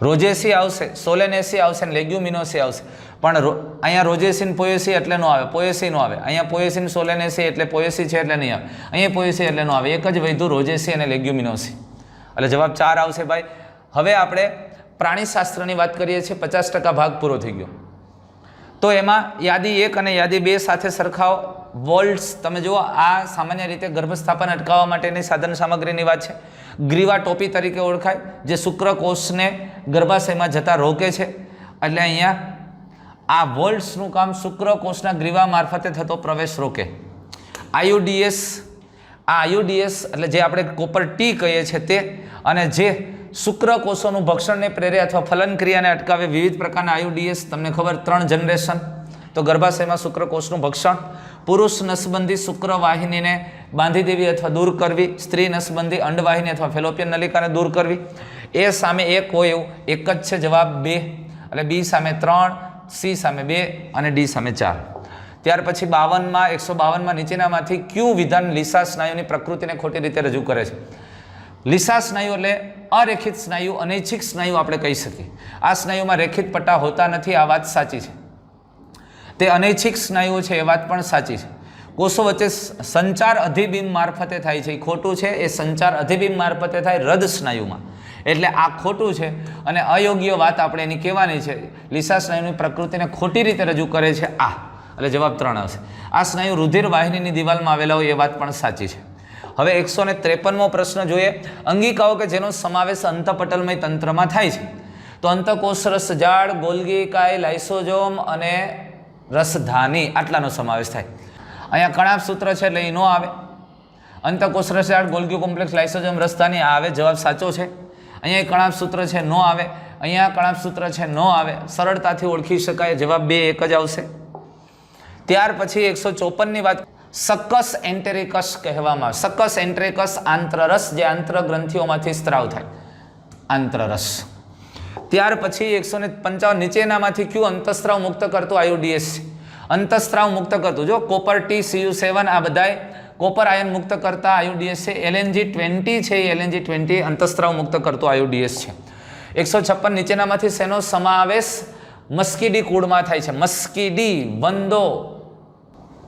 રોજેસી આવશે, સોલેનેસી આવશે અને લેગ્યુમિનોસી આવશે. પણ અહીંયા રોજેસી પોએસી એટલે ન આવે, પોએસી નો આવે. અહીંયા પોએસી સોલેનેસી એટલે પોએસી છે એટલે નહીં આવે. અહીંયા પોએસી એટલે ન આવે. એક જ વધ્યું રોજેસી અને લેગ્યુમિનોસી. એટલે જવાબ 4 આવશે ભાઈ. હવે આપણે પ્રાણીશાસ્ત્રની વાત કરીએ છીએ. 50% ભાગ પૂરો થઈ ગયો. તો એમાં યાદી 1 અને યાદી 2 સાથે સરખાવો. વોલ્ટ્સ તમે જુઓ, આ સામાન્ય રીતે ગર્ભસ્થાપન અટકાવવા માટેની સાધન સામગ્રીની વાત છે. ગ્રીવા ટોપી તરીકે ઓળખાય, જે શુક્રકોષને ગર્ભાશયમાં જતા રોકે છે. એટલે અહીંયા આ વોલ્ટ્સનું કામ શુક્રકોષના ગ્રીવા મારફતે થતો પ્રવેશ રોકે. આયુડીએસ, આ આયુડીએસ એટલે જે આપણે કોપર ટી કહીએ છીએ તે, અને જે શુક્રકોષોનું ભક્ષણને પ્રેરે અથવા ફલન ક્રિયાને અટકાવે. વિવિધ પ્રકારના આયુડીએસ તમને ખબર, 3 જનરેશન. તો ગર્ભાશયમાં શુક્રકોષનું ભક્ષણ. પુરુષ નસબંધી શુક્રવાહિનીને બાંધી દેવી અથવા દૂર કરવી. સ્ત્રી નસબંધી અંડવાહિની અથવા ફેલોપિયન નલિકાને દૂર કરવી. એ સામે 1 હોય એવું એક જ છે. જવાબ 2. એટલે બી સામે 3, સી સામે 2 અને ડી સામે 4. ત્યાર પછી 152માં નીચેનામાંથી કયું વિધાન લીસા સ્નાયુની પ્રકૃતિને ખોટી રીતે રજૂ કરે છે? લીસા સ્નાયુ એટલે અરેખિત સ્નાયુ, અનૈચ્છિક સ્નાયુ આપણે કહી શકીએ. આ સ્નાયુમાં રેખિત પટ્ટા હોતા નથી, આ વાત સાચી છે. તે અનૈચ્છિક સ્નાયુઓ છે, એ વાત પણ સાચી છે. કોષો વચ્ચે સંચાર અધિબિંબ મારફતે થાય છે, એ ખોટું છે. એ સંચાર અધિબિંબ મારફતે થાય હૃદ સ્નાયુમાં, એટલે આ ખોટું છે. અને અયોગ્ય વાત આપણે એની કહેવાની છે. લીસા સ્નાયુની પ્રકૃતિને ખોટી રીતે રજૂ કરે છે આ. એટલે જવાબ 3 આવશે. આ સ્નાયુ રુધિર વાહિનીની દિવાલમાં આવેલા હોય, એ વાત પણ સાચી છે. હવે 153મો પ્રશ્ન જોઈએ. અંગિકાઓ કે જેનો સમાવેશ અંતપટલમય તંત્રમાં થાય છે. તો અંતકોષ રસજાળ, ગોલ્ગી કાય, લાઇસોજોમ અને રસધાની, આટલાનો સમાવેશ થાય. અહીંયા કણાપ સૂત્ર છે એટલે એ ન આવે. અંતકોષ રસજાળ, ગોલ્ગી કોમ્પ્લેક્સ, લાઇસોજોમ, રસધાની આવે. જવાબ સાચો છે. અહીંયા કણાપ સૂત્ર છે, ન આવે. અહીંયા કણાપ સૂત્ર છે, ન આવે. સરળતાથી ઓળખી શકાય. જવાબ 2 એક જ આવશે. ત્યાર પછી 154ની વાત. સક્કસ એન્ટેરિકસ કહેવામાં આવે. સક્કસ એન્ટેરિકસ આંત્રરસ, જે આંતરગ્રંથિઓમાંથી સ્ત્રાવ થાય, આંતરરસ. ત્યાર પછી 155 નીચેનામાંથી કયું અંતસ્ત્રાવ મુક્ત કરતું આયુડીએસ છે? અંતસ્ત્રાવ મુક્ત કરતું, જો કોપર ટી, CU7, આ બધાય કોપર આયન મુક્ત કરતા આયુડીએસ છે. LNG20 છે, એ LNG20 અંતસ્ત્રાવ મુક્ત કરતું આયુડીએસ છે. 156 નીચેનામાંથી શેનો સમાવેશ મસ્કીડી કુળમાં થાય છે? મસ્કીડી, વંદો,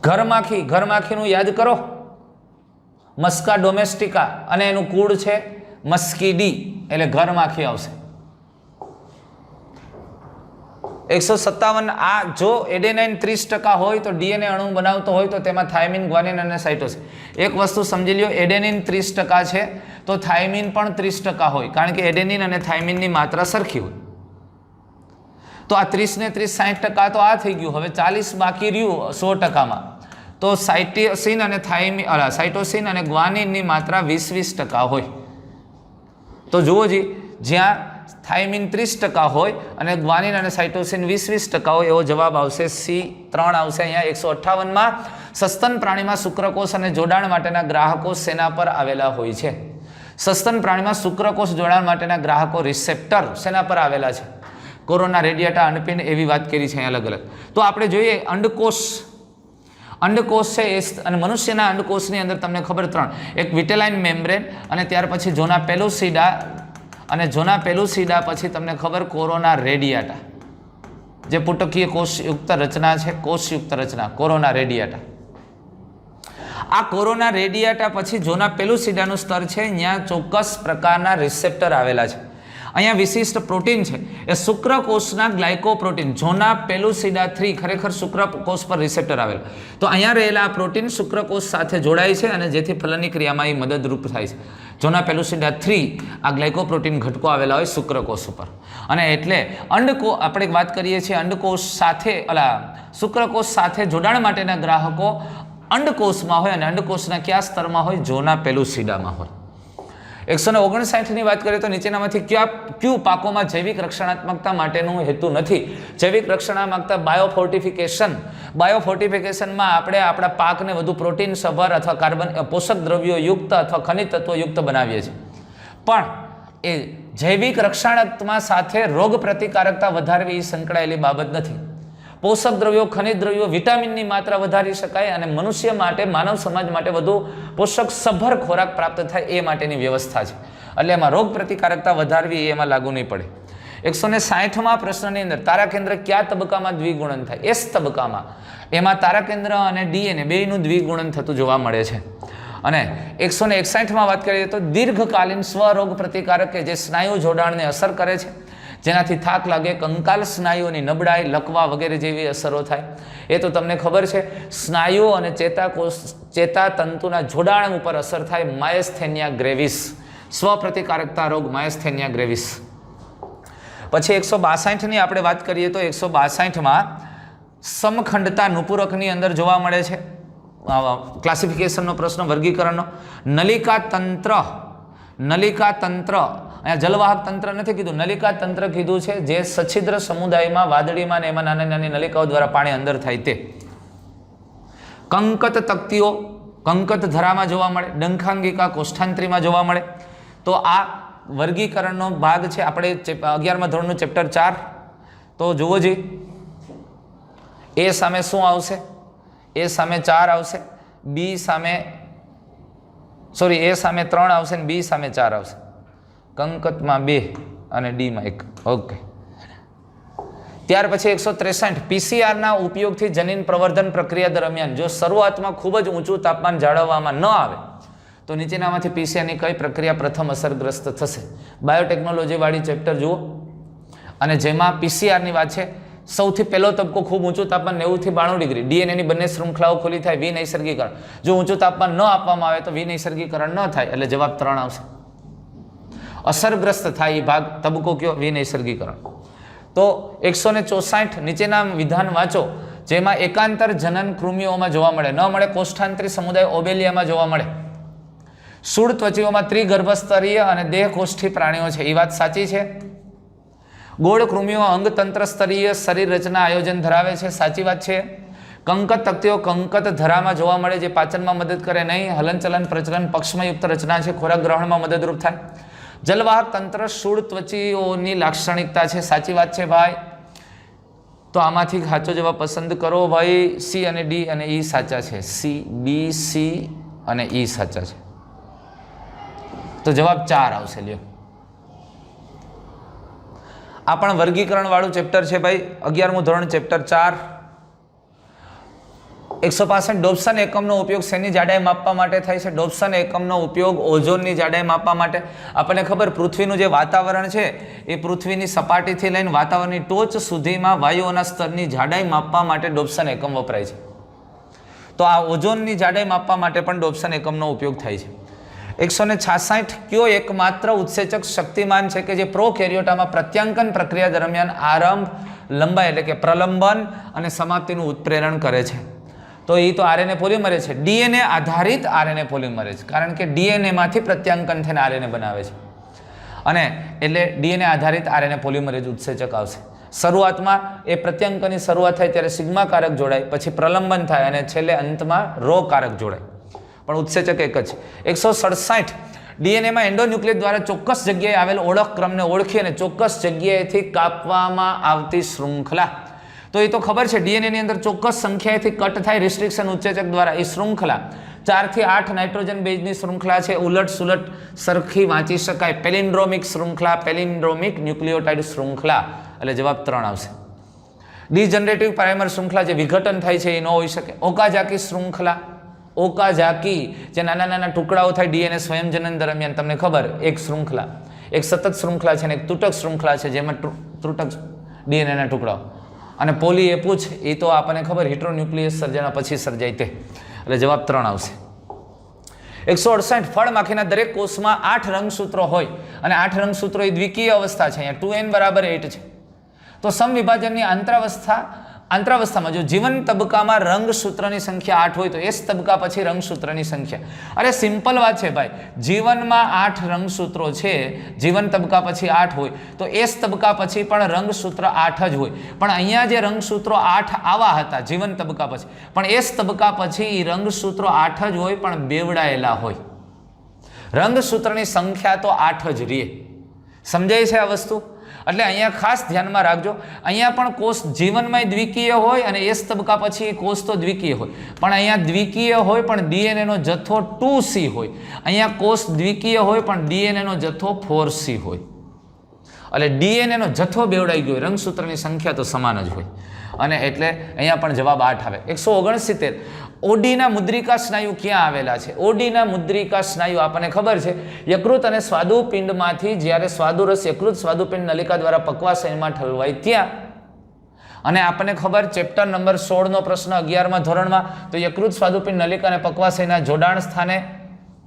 ઘરમાખી. ઘરમાખીનું યાદ કરો, મસ્કા ડોમેસ્ટિકા, અને એનું કુળ છે મસ્કીડી, એટલે ઘરમાખી આવશે. 157 આ જો એડેનાઇન 30% હોય તો ડીએનએ અણુ બનાવતો હોય તો તેમાં થાઇમિન, ગ્વાનિન અને સાઇટોસિન. એક વસ્તુ સમજી લ્યો, એડેનિન 30% છે તો થાઇમિન પણ 30% હોય, કારણ કે એડેનિન અને થાઇમિનની માત્રા સરખી હોય. તો આ 30 ને 30 60% તો આ થઈ ગયું. હવે 40 બાકી રહ્યું 100%માં. તો સાઇટોસિન અને સાઇટોસિન અને ગ્વાનિનની માત્રા 20-20% હોય. તો જુઓ જી, જ્યાં થાઇમિન 30% હોય અને ગ્વાનિન અને સાઇટોસિન 20-20% હોય, એવો જવાબ આવશે C3 આવશે. અહીંયા 158માં સસ્તન પ્રાણીમાં શુક્રકોષ અને જોડાણ માટેના ગ્રાહકો શેના પર આવેલા હોય છે? સસ્તન પ્રાણીમાં શુક્રકોષ જોડાણ માટેના ગ્રાહકો રિસેપ્ટર શેના પર આવેલા છે? કોરોના, રેડિયાટા, અંડપિંડ એવી વાત કરી છે અલગ અલગ. તો આપણે જોઈએ અંડકોષ છે અને મનુષ્યના અંડકોષની અંદર તમને ખબર 3, એક વિટેલાઇન મેમ્બ્રેન અને ત્યાર પછી ઝોના પેલુસિડા અને ઝોના પેલુસિડા પછી તમને ખબર કોરોના રેડિયાટા, જે પુટકીય કોષયુક્ત રચના છે, કોષયુક્ત રચના કોરોના રેડિયાટા. આ કોરોના રેડિયાટા પછી ઝોના પેલુસિડાનું સ્તર છે, ત્યાં ચોક્કસ પ્રકારના રિસેપ્ટર આવેલા છે. અહીંયા વિશિષ્ટ પ્રોટીન છે એ શુક્રકોષના ગ્લાયકોપ્રોટીન ઝોના પેલુસિડા 3 ખરેખર શુક્રકોષ પર રિસેપ્ટર આવેલા. તો અહીંયા રહેલા પ્રોટીન શુક્રકોષ સાથે જોડાય છે અને જેથી ફલનની ક્રિયામાં એ મદદરૂપ થાય છે. ઝોના પેલુસિડા 3 આ ગ્લાયકોપ્રોટીન ઘટકો આવેલા હોય શુક્રકોષ ઉપર. અને એટલે આપણે વાત કરીએ છીએ અંડકોષ સાથે શુક્રકોષ સાથે જોડાણ માટેના ગ્રાહકો અંડકોષમાં હોય અને અંડકોષના કયા સ્તરમાં હોય? ઝોના પેલુસિડામાં હોય. 159ની વાત કરીએ તો નીચેનામાંથી ક્યુ પાકોમાં જૈવિક રક્ષણાત્મકતા માટેનું હેતુ નથી? જૈવિક રક્ષણાત્મકતા બાયોફોર્ટિફિકેશનમાં આપણે આપણા પાકને વધુ પ્રોટીન સભર અથવા કાર્બન પોષક દ્રવ્યો યુક્ત અથવા ખનિજ તત્વો યુક્ત બનાવીએ છીએ. પણ એ જૈવિક રક્ષણાત્મકતા સાથે રોગ પ્રતિકારકતા વધારવી એ સંકળાયેલી બાબત નથી. પોષક દ્રવ્યો, ખનિજ દ્રવ્યો, વિટામિનની માત્રા વધારી શકાય અને મનુષ્ય માટે, માનવ સમાજ માટે વધુ પોષક સભર ખોરાક પ્રાપ્ત થાય એ માટેની વ્યવસ્થા છે. એટલે એમાં રોગ પ્રતિકારકતા વધારવી એમાં લાગુ નહીં પડે. 160માં પ્રશ્નની અંદર તારા કેન્દ્ર કયા તબક્કામાં દ્વિગુણન થાય? એસ તબક્કામાં. એમાં તારા કેન્દ્ર અને ડીએનએ બેયનું દ્વિગુણન થતું જોવા મળે છે. અને 161માં વાત કરીએ તો દીર્ઘકાલીન સ્વરોગ પ્રતિકારક કે જે સ્નાયુ જોડાણને અસર કરે છે, જેનાથી થાક લાગે, કંકાલ સ્નાયુઓની નબળાઈ, લકવા વગેરે જેવી અસરો થાય. એ તો તમને ખબર છે. સ્નાયુઓ અને ચેતાતંતુના જોડાણ ઉપર અસર થાય, માયસ્થેનિયા ગ્રેવિસ, સ્વપ્રતિકારકતા રોગ માયસ્થેનિયા ગ્રેવિસ. પછી 162ની આપણે વાત કરીએ તો 162માં સમખંડતા નુપુરકની અંદર જોવા મળે છે. ક્લાસિફિકેશનનો પ્રશ્ન, વર્ગીકરણનો. નલિકા તંત્ર અહીંયા જલવાહક તંત્ર નથી કીધું, નલિકા તંત્ર કીધું છે, જે સછિદ્ર સમુદાયમાં વાદળીમાં ને એમાં નાની નાની નલિકાઓ દ્વારા પાણી અંદર થાય તે. કંકત તક્તિઓ કંકત ધરામાં જોવા મળે, ડંખાંગિકા કોષ્ઠાંત્રીમાં જોવા મળે. તો આ વર્ગીકરણનો ભાગ છે. આપણે 11મા ધોરણનું ચેપ્ટર 4. તો જુઓ જી, એ સામે શું આવશે? એ સામે 4 આવશે, બી સામે એ સામે 3 આવશે ને બી સામે 4 આવશે. કંકતમાં 2 અને ડીમાં 1. ઓકે. ત્યાર પછી 163 પીસીઆરના ઉપયોગથી જનીન પ્રવર્ધન પ્રક્રિયા દરમિયાન જો શરૂઆતમાં ખૂબ જ ઊંચું તાપમાન જાળવવામાં ન આવે તો નીચેનામાંથી પીસીઆરની કઈ પ્રક્રિયા પ્રથમ અસરગ્રસ્ત થશે? બાયોટેકનોલોજી વાળી ચેપ્ટર જુઓ અને જેમાં પીસીઆરની વાત છે. સૌથી પહેલો તબક્કો ખૂબ ઊંચું તાપમાન 90 થી 92 ડિગ્રી, ડીએનએની બંને શૃંખલાઓ ખુલ્લી થાય, વિનૈસર્ગીકરણ. જો ઊંચું તાપમાન ન આપવામાં આવે તો વિનૈસર્ગીકરણ ન થાય, એટલે જવાબ 3 આવશે. અસરગ્રસ્ત થાય એ ભાગ તબક્કો કયો? વિનૈસર્ગીકરણ. તો 164 નીચેના વિધાન વાંચો જેમાં એકાંતર જનન કૃમિઓમાં જોવા મળે. ન મળે કોષ્ઠાંતરી સમુદાય ઓબેલિયામાં જોવા મળે. સૂળ ત્વચીઓમાં ત્રિગર્ભસ્તરીય અને દેહકોષ્ઠી પ્રાણીઓ છે, એ વાત સાચી છે. ગોળ કૃમિઓ અંગતંત્ર સ્તરીય શરીર રચના આયોજન ધરાવે છે, સાચી વાત છે. કંકત તક્તિઓ કંકત ધરામાં જોવા મળે, જે પાચનમાં મદદ કરે નહીં. હલનચલન પ્રચલન પક્ષમયુક્ત રચના છે, ખોરાક ગ્રહણમાં મદદરૂપ થાય. જલવાહક તંત્ર સૂળ ત્વચીઓની લાક્ષણિકતા છે, સાચી વાત છે ભાઈ. તો આમાંથી સાચો જવાબ પસંદ કરો ભાઈ. સી અને ડી અને ઈ સાચા છે. સી, બી, સી અને ઈ સાચા છે. તો જવાબ 4 આવશે. લ્યો, આ પણ વર્ગીકરણ વાળું ચેપ્ટર છે ભાઈ. 11મું ધોરણ ચેપ્ટર 4. 165 ડોબ્સન એકમનો ઉપયોગ શેની જાડાઈ માપવા માટે થાય છે? ડોબ્સન એકમનો ઉપયોગ ઓઝોનની જાડાઈ માપવા માટે. આપણને ખબર પૃથ્વીનું જે વાતાવરણ છે એ પૃથ્વીની સપાટીથી લઈને વાતાવરણની ટોચ સુધીમાં વાયુઓના સ્તરની જાડાઈ માપવા માટે ડોબ્સન એકમ વપરાય છે. તો આ ઓઝોનની જાડાઈ માપવા માટે પણ ડોબ્સન એકમનો ઉપયોગ થાય છે. 166 કયો એકમાત્ર ઉત્સેચક શક્તિમાન છે કે જે પ્રોકેરિયોટામાં પ્રત્યાંકન પ્રક્રિયા દરમિયાન આરંભ, લંબાઈ એટલે કે પ્રલંબન અને સમાપ્તિનું ઉત્પ્રેરણ કરે છે? તો એ તો આરએનએ પોલિમરેઝ છે. ડીએનએ આધારિત આરએનએ પોલિમરેઝ, કારણ કે ડીએનએ માંથી પ્રત્યાંકન થઈને આરએનએ બનાવે છે અને એટલે ડીએનએ આધારિત આરએનએ પોલિમરેઝ ઉત્સેચક આવશે. શરૂઆતમાં એ પ્રત્યાંકનની શરૂઆત થાય ત્યારે સિગ્મા કારક જોડાય, પછી પ્રલંબન થાય અને છેલ્લે અંતમાં રો કારક જોડાય, પણ ઉત્સેચક એક જ છે. 167 ડીએનએમાં એન્ડોન્યુક્લિયસ દ્વારા ચોક્કસ જગ્યાએ આવેલ ઓળખક્રમને ઓળખી અને ચોક્કસ જગ્યાએથી કાપવામાં આવતી શૃંખલા. તો એ તો ખબર છે, ડીએનએની અંદર ચોક્કસ સંખ્યાએથી કટ થાય રિસ્ટ્રિક્શન ઉત્સેચક દ્વારા. એ શૃંખલા 4 થી 8 નાઇટ્રોજન બેઝની શૃંખલા છે. ઉલટ સુલટ સરખી વાંચી શકાય. પેલિન્ડ્રોમિક શૃંખલા, પેલિન્ડ્રોમિક ન્યુક્લિયોટાઇડ શૃંખલા, એટલે જવાબ 3 આવશે. ડીજનરેટિવ પ્રાઇમર શૃંખલા જે વિઘટન થાય છે એ ન હોઈ શકે. ઓકાઝાકી શૃંખલા, ઓકાઝાકી જે નાના નાના ટુકડાઓ થાય ડીએનએ સ્વયંજનન દરમિયાન, તમને ખબર, એક શૃંખલા, એક સતત શૃંખલા છે અને એક તૂટક શૃંખલા છે જેમાં તૂટક ડીએનએના ટુકડાઓ. અને પોલી એ પૂછ, એ તો આપણને ખબર હેટ્રોન્યુક્લિયસ સર્જના પછી સર્જાય તે, એટલે જવાબ 3 આવશે. 168 ફળમાખીના દરેક કોષમાં 8 રંગસૂત્રો હોય અને 8 રંગસૂત્રો એ દ્વિકીય અવસ્થા છે. અહીંયા 2n = 8 છે. તો સમવિભાજનની આંતરાવસ્થામાં જો જીવન તબક્કામાં રંગસૂત્રની સંખ્યા 8 હોય તો એસ તબક્કા પછી રંગસૂત્રની સંખ્યા, અરે સિમ્પલ વાત છે ભાઈ, જીવનમાં 8 રંગસૂત્રો છે, જીવન તબક્કા પછી 8 હોય તો એસ તબક્કા પછી પણ રંગસૂત્ર 8 જ હોય. પણ અહીંયા જે રંગસૂત્રો 8 આવા હતા જીવન તબક્કા પછી, પણ એસ તબક્કા પછી રંગસૂત્રો 8 જ હોય પણ બેવડાયેલા હોય. રંગસૂત્રની સંખ્યા તો 8 જ રહે. સમજાય છે આ વસ્તુ? એટલે અહીંયા ખાસ ધ્યાનમાં રાખજો, અહીંયા પણ કોષ જીવનમાં દ્વિકીય હોય અને એસ તબક્કા પછી કોષ તો દ્વિકીય હોય, પણ અહીંયા દ્વિકીય હોય પણ ડીએનએનો જથ્થો 2C હોય. અહીંયા કોષ દ્વિકીય હોય પણ ડીએનએનો જથ્થો 4C હોય. એટલે ડીએનએનો જથ્થો બેવડાઈ ગયો, રંગસૂત્રની સંખ્યા તો સમાન જ હોય, અને એટલે અહીંયા પણ જવાબ 8 આવે. 169 ઓડીના મુદ્રિકા સ્નાયુ ક્યાં આવેલા છે? ઓડીના મુદ્રિકા સ્નાયુ આપણને ખબર છે, યકૃત અને સ્વાદુપિંડમાંથી જ્યારે સ્વાદુરસ યકૃત સ્વાદુપિંડ નલિકા દ્વારા પક્વાશયમાં ઠલવાય ત્યાં. અને આપણને ખબર, ચેપ્ટર નંબર 16 નો પ્રશ્ન 11મા ધોરણમાં, તો યકૃત સ્વાદુપિંડ નલિકા અને પક્વાશયના જોડાણ સ્થાને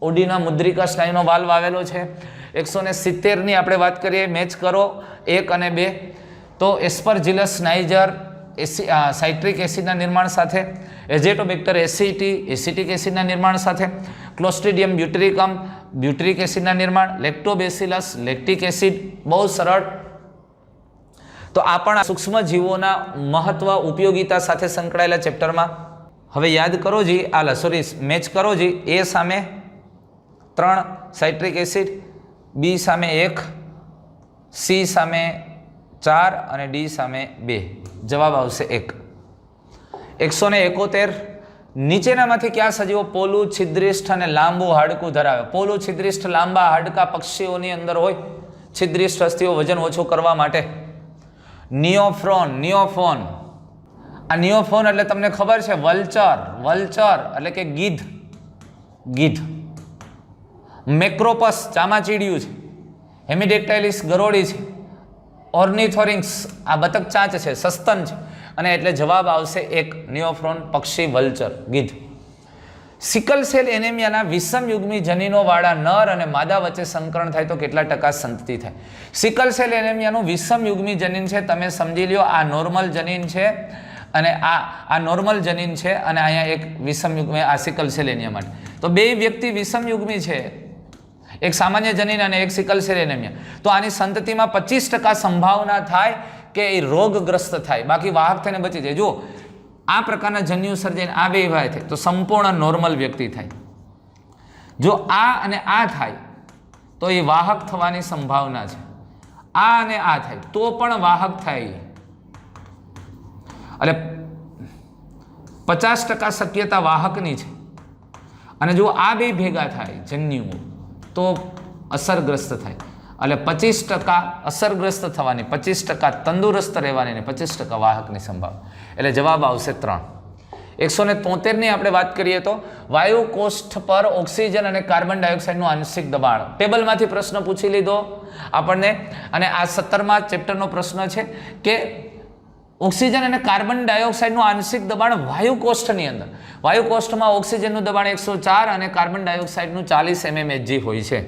ઓડીના મુદ્રિકા સ્નાયુનો વાલ્વ આવેલો છે. 170 ની આપણે વાત કરીએ, મેચ કરો 1 અને 2. તો એસ્પરજિલસ નાઇજર સાઇટ્રિક એસિડના નિર્માણ સાથે, એઝેટોબેક્ટર એસિટિક એસિડના નિર્માણ સાથે, ક્લોસ્ટ્રીડિયમ બ્યુટેરિકમ બ્યુટેરિક એસિડના નિર્માણ, લેક્ટોબેસિલસ લેક્ટિક એસિડ. બહુ સરળ. તો આ પણ સૂક્ષ્મ જીવોના મહત્વ ઉપયોગિતા સાથે સંકળાયેલા ચેપ્ટરમાં. હવે યાદ કરો જી, મેચ કરો જી. એ સામે 3 સાઇટ્રિક એસિડ, બી સામે 1, સી સામે 4 અને ડી સામે 2. જવાબ આવશે 1. 171 નીચેનામાંથી કયા સજીવો પોલું, છિદ્રિષ્ઠ અને લાંબુ હાડકું ધરાવે? પોલું, છિદ્રિષ્ઠ, લાંબા હાડકા પક્ષીઓની અંદર હોય. છિદ્રિષ્ઠ અસ્થિઓ વજન ઓછું કરવા માટે. નિયોફોન. આ નિયોફોન એટલે તમને ખબર છે, વલ્ચર એટલે કે ગીધ. મેક્રોપસ ચામાચીડિયું છે. હેમિડેક્ટાઇલિસ ગરોળી છે. ઓર્નિથોરિંક્સ આ બતક ચાંચ છે, સસ્તન છે, અને એટલે જવાબ આવશે 1, નિયોફ્રોન, પક્ષી, વલ્ચર, ગીધ. સિકલ સેલ એનેમિયાના વિષમયુગ્મી જનીનોવાળા નર અને માદા વચ્ચે સંકરણ થાય તો કેટલા ટકા સંતતિ થાય? સિકલ સેલ એનેમિયાનું વિષમયુગ્મી જનીન છે, તમે સમજી લ્યો. આ નોર્મલ જનીન છે અને આ નોર્મલ જનીન છે, અને અહીંયા એક વિષમયુગ્મી, આ સિકલ સેલ એનેમિયા માટે. તો 2 વ્યક્તિ વિષમયુગ્મી છે, એક સામાન્ય જનીન અને એક સિકલ સેલ એનેમિયા. તો આની સંતતિમાં 25% સંભાવના થાય કે એ રોગગ્રસ્ત થાય, બાકી વાહક થઈને બચી જાય. જો આ પ્રકારના જન્યુ સર્જન આ 2 ભાઈ થાય તો સંપૂર્ણ નોર્મલ વ્યક્તિ થાય. જો આ અને આ થાય તો એ વાહક થવાની સંભાવના છે. આ અને આ થાય તો પણ વાહક થાય, એટલે 50% શક્યતા વાહકની છે. અને જો આ 2 ભેગા થાય જન્યુઓ તો અસરગ્રસ્ત થાય. એટલે 25% અસરગ્રસ્ત થવાની, 25% તંદુરસ્ત રહેવાની અને 25% વાહકની સંભાવના. એટલે જવાબ આવશે 3. 173ની આપણે વાત કરીએ તો વાયુ કોષ્ઠ પર ઓક્સિજન અને કાર્બન ડાયોક્સાઇડનું આંશિક દબાણ. ટેબલમાંથી પ્રશ્ન પૂછી લીધો આપણને, અને આ 17મા ચેપ્ટરનો પ્રશ્ન છે કે ઓક્સિજન અને કાર્બન ડાયોક્સાઇડનું આંશિક દબાણ વાયુ કોષ્ઠની અંદર, વાયુ કોષ્ઠમાં ઓક્સિજનનું દબાણ 104 અને કાર્બન ડાયોક્સાઇડનું 40 mmHg હોય છે.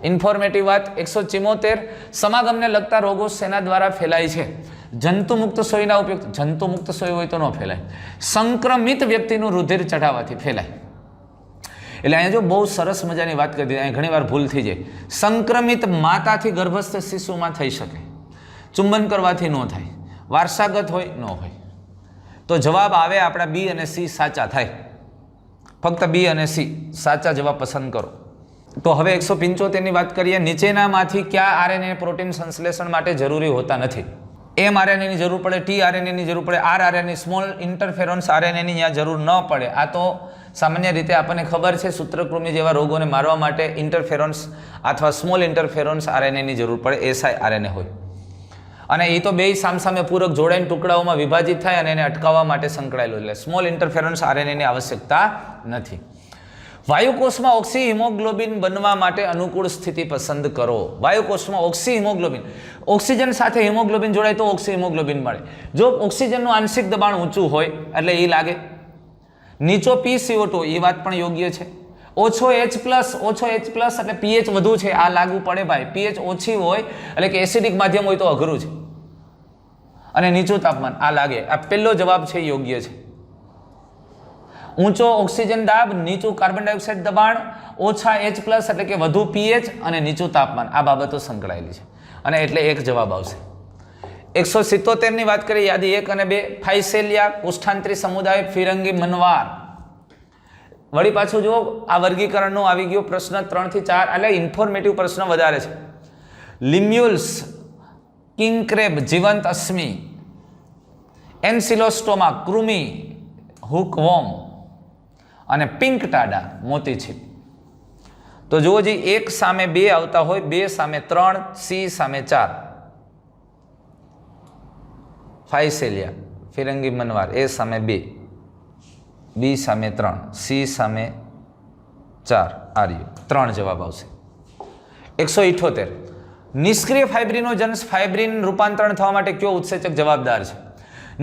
ઇન્ફોર્મેટિવ વાત 174, સમાગમને લગતા રોગો શેના દ્વારા ફેલાય છે? જંતુમુક્ત સોયના ઉપયોગ. જંતુમુક્ત સોય હોય તો ન ફેલાય, સંક્રમિત વ્યક્તિનું રુધિર ચઢાવવાથી ફેલાય. એટલે અહીંયા જો બહુ સરસ મજાની વાત કરી દીધી, અહીંયા ઘણીવાર ભૂલ થઈ જાય. સંક્રમિત માતાથી ગર્ભસ્થ શિશુમાં થઈ શકે, ચુંબન કરવાથી ન થાય, વારસાગત હોય ન હોય. તો જવાબ આવે આપણા બી અને સી સાચા થાય. ફક્ત બી અને સી સાચા જવાબ પસંદ કરો. તો હવે 175ની વાત કરીએ. નીચેનામાંથી કયા આરએનએ પ્રોટીન સંશ્લેષણ માટે જરૂરી હોતા નથી? mRNAની જરૂર પડે, tRNAની જરૂર પડે, rRNA સ્મોલ ઇન્ટરફેરોન્સ RNAની અહીંયા જરૂર ન પડે. આ તો સામાન્ય રીતે આપણને ખબર છે, સૂત્રકૃમિ જેવા રોગોને મારવા માટે ઇન્ટરફેરોન્સ અથવા સ્મોલ ઇન્ટરફેરોન્સ RNAની જરૂર પડે, siRNA હોય. અને એ તો બે સામસામે પૂરક જોડાઈને ટુકડાઓમાં વિભાજિત થાય અને એને અટકાવવા માટે સંકળાયેલું, એટલે સ્મોલ ઇન્ટરફેરન્સ RNAની આવશ્યકતા નથી. વાયુકોષમાં ઓક્સી હિમોગ્લોબિન બનવા માટે અનુકૂળ સ્થિતિ પસંદ કરો. વાયુકોષમાં ઓક્સી હિમોગ્લોબિન, ઓક્સિજન સાથે હિમોગ્લોબિન જોડાય તો ઓક્સી હિમોગ્લોબિન મળે. જો ઓક્સિજનનું આંશિક દબાણ ઊંચું હોય એટલે એ લાગે. નીચો PCO2, એ વાત પણ યોગ્ય છે. ઓછો H+ એટલે pH વધુ છે, આ લાગુ પડે ભાઈ. pH ઓછી હોય એટલે કે એસિડિક માધ્યમ હોય તો અઘરું છે. અને નીચું તાપમાન, આ લાગે. આ પહેલો જવાબ છે, યોગ્ય છે. ઊંચો ઓક્સિજન દાબ, નીચું કાર્બન ડાયોક્સાઇડ દબાણ, ઓછા H+ એટલે કે વધુ pH અને નીચું તાપમાન, આ બાબતો સંકળાયેલી છે. અને એટલે એક જવાબ આવશે. 177ની વાત કરીએ, યાદી 1 અને 2. ફાઇસેલિયા કોષ્ઠાંતરી સમુદાય, ફિરંગી મનવાર. વળી પાછું જો આ વર્ગીકરણનો આવી ગયો પ્રશ્ન 3 થી 4, એટલે ઇન્ફોર્મેટિવ પ્રશ્ન વધારે છે. લિમ્યુલ્સ, કિંગ-ક્રેબ, જીવંત અશ્મિ, એન્સિલોસ્ટોમા, કૃમિ, હુકવોર્મ અને પિંક ટાડા, મોતીછીપ. તો જુઓ જી, 1 સામે 2 આવતા હોય, 2 સામે 3, સી સામે 4. ફાઇસેલિયા, ફિરંગી મનવાર, એ સામે 2, બી સામે 3, સી સામે 4, આર્યુ. 3 જવાબ આવશે. 178, નિષ્ક્રિય ફાઇબ્રિનોજન્સ ફાઇબ્રિન રૂપાંતરણ થવા માટે કયો ઉત્સેચક જવાબદાર છે?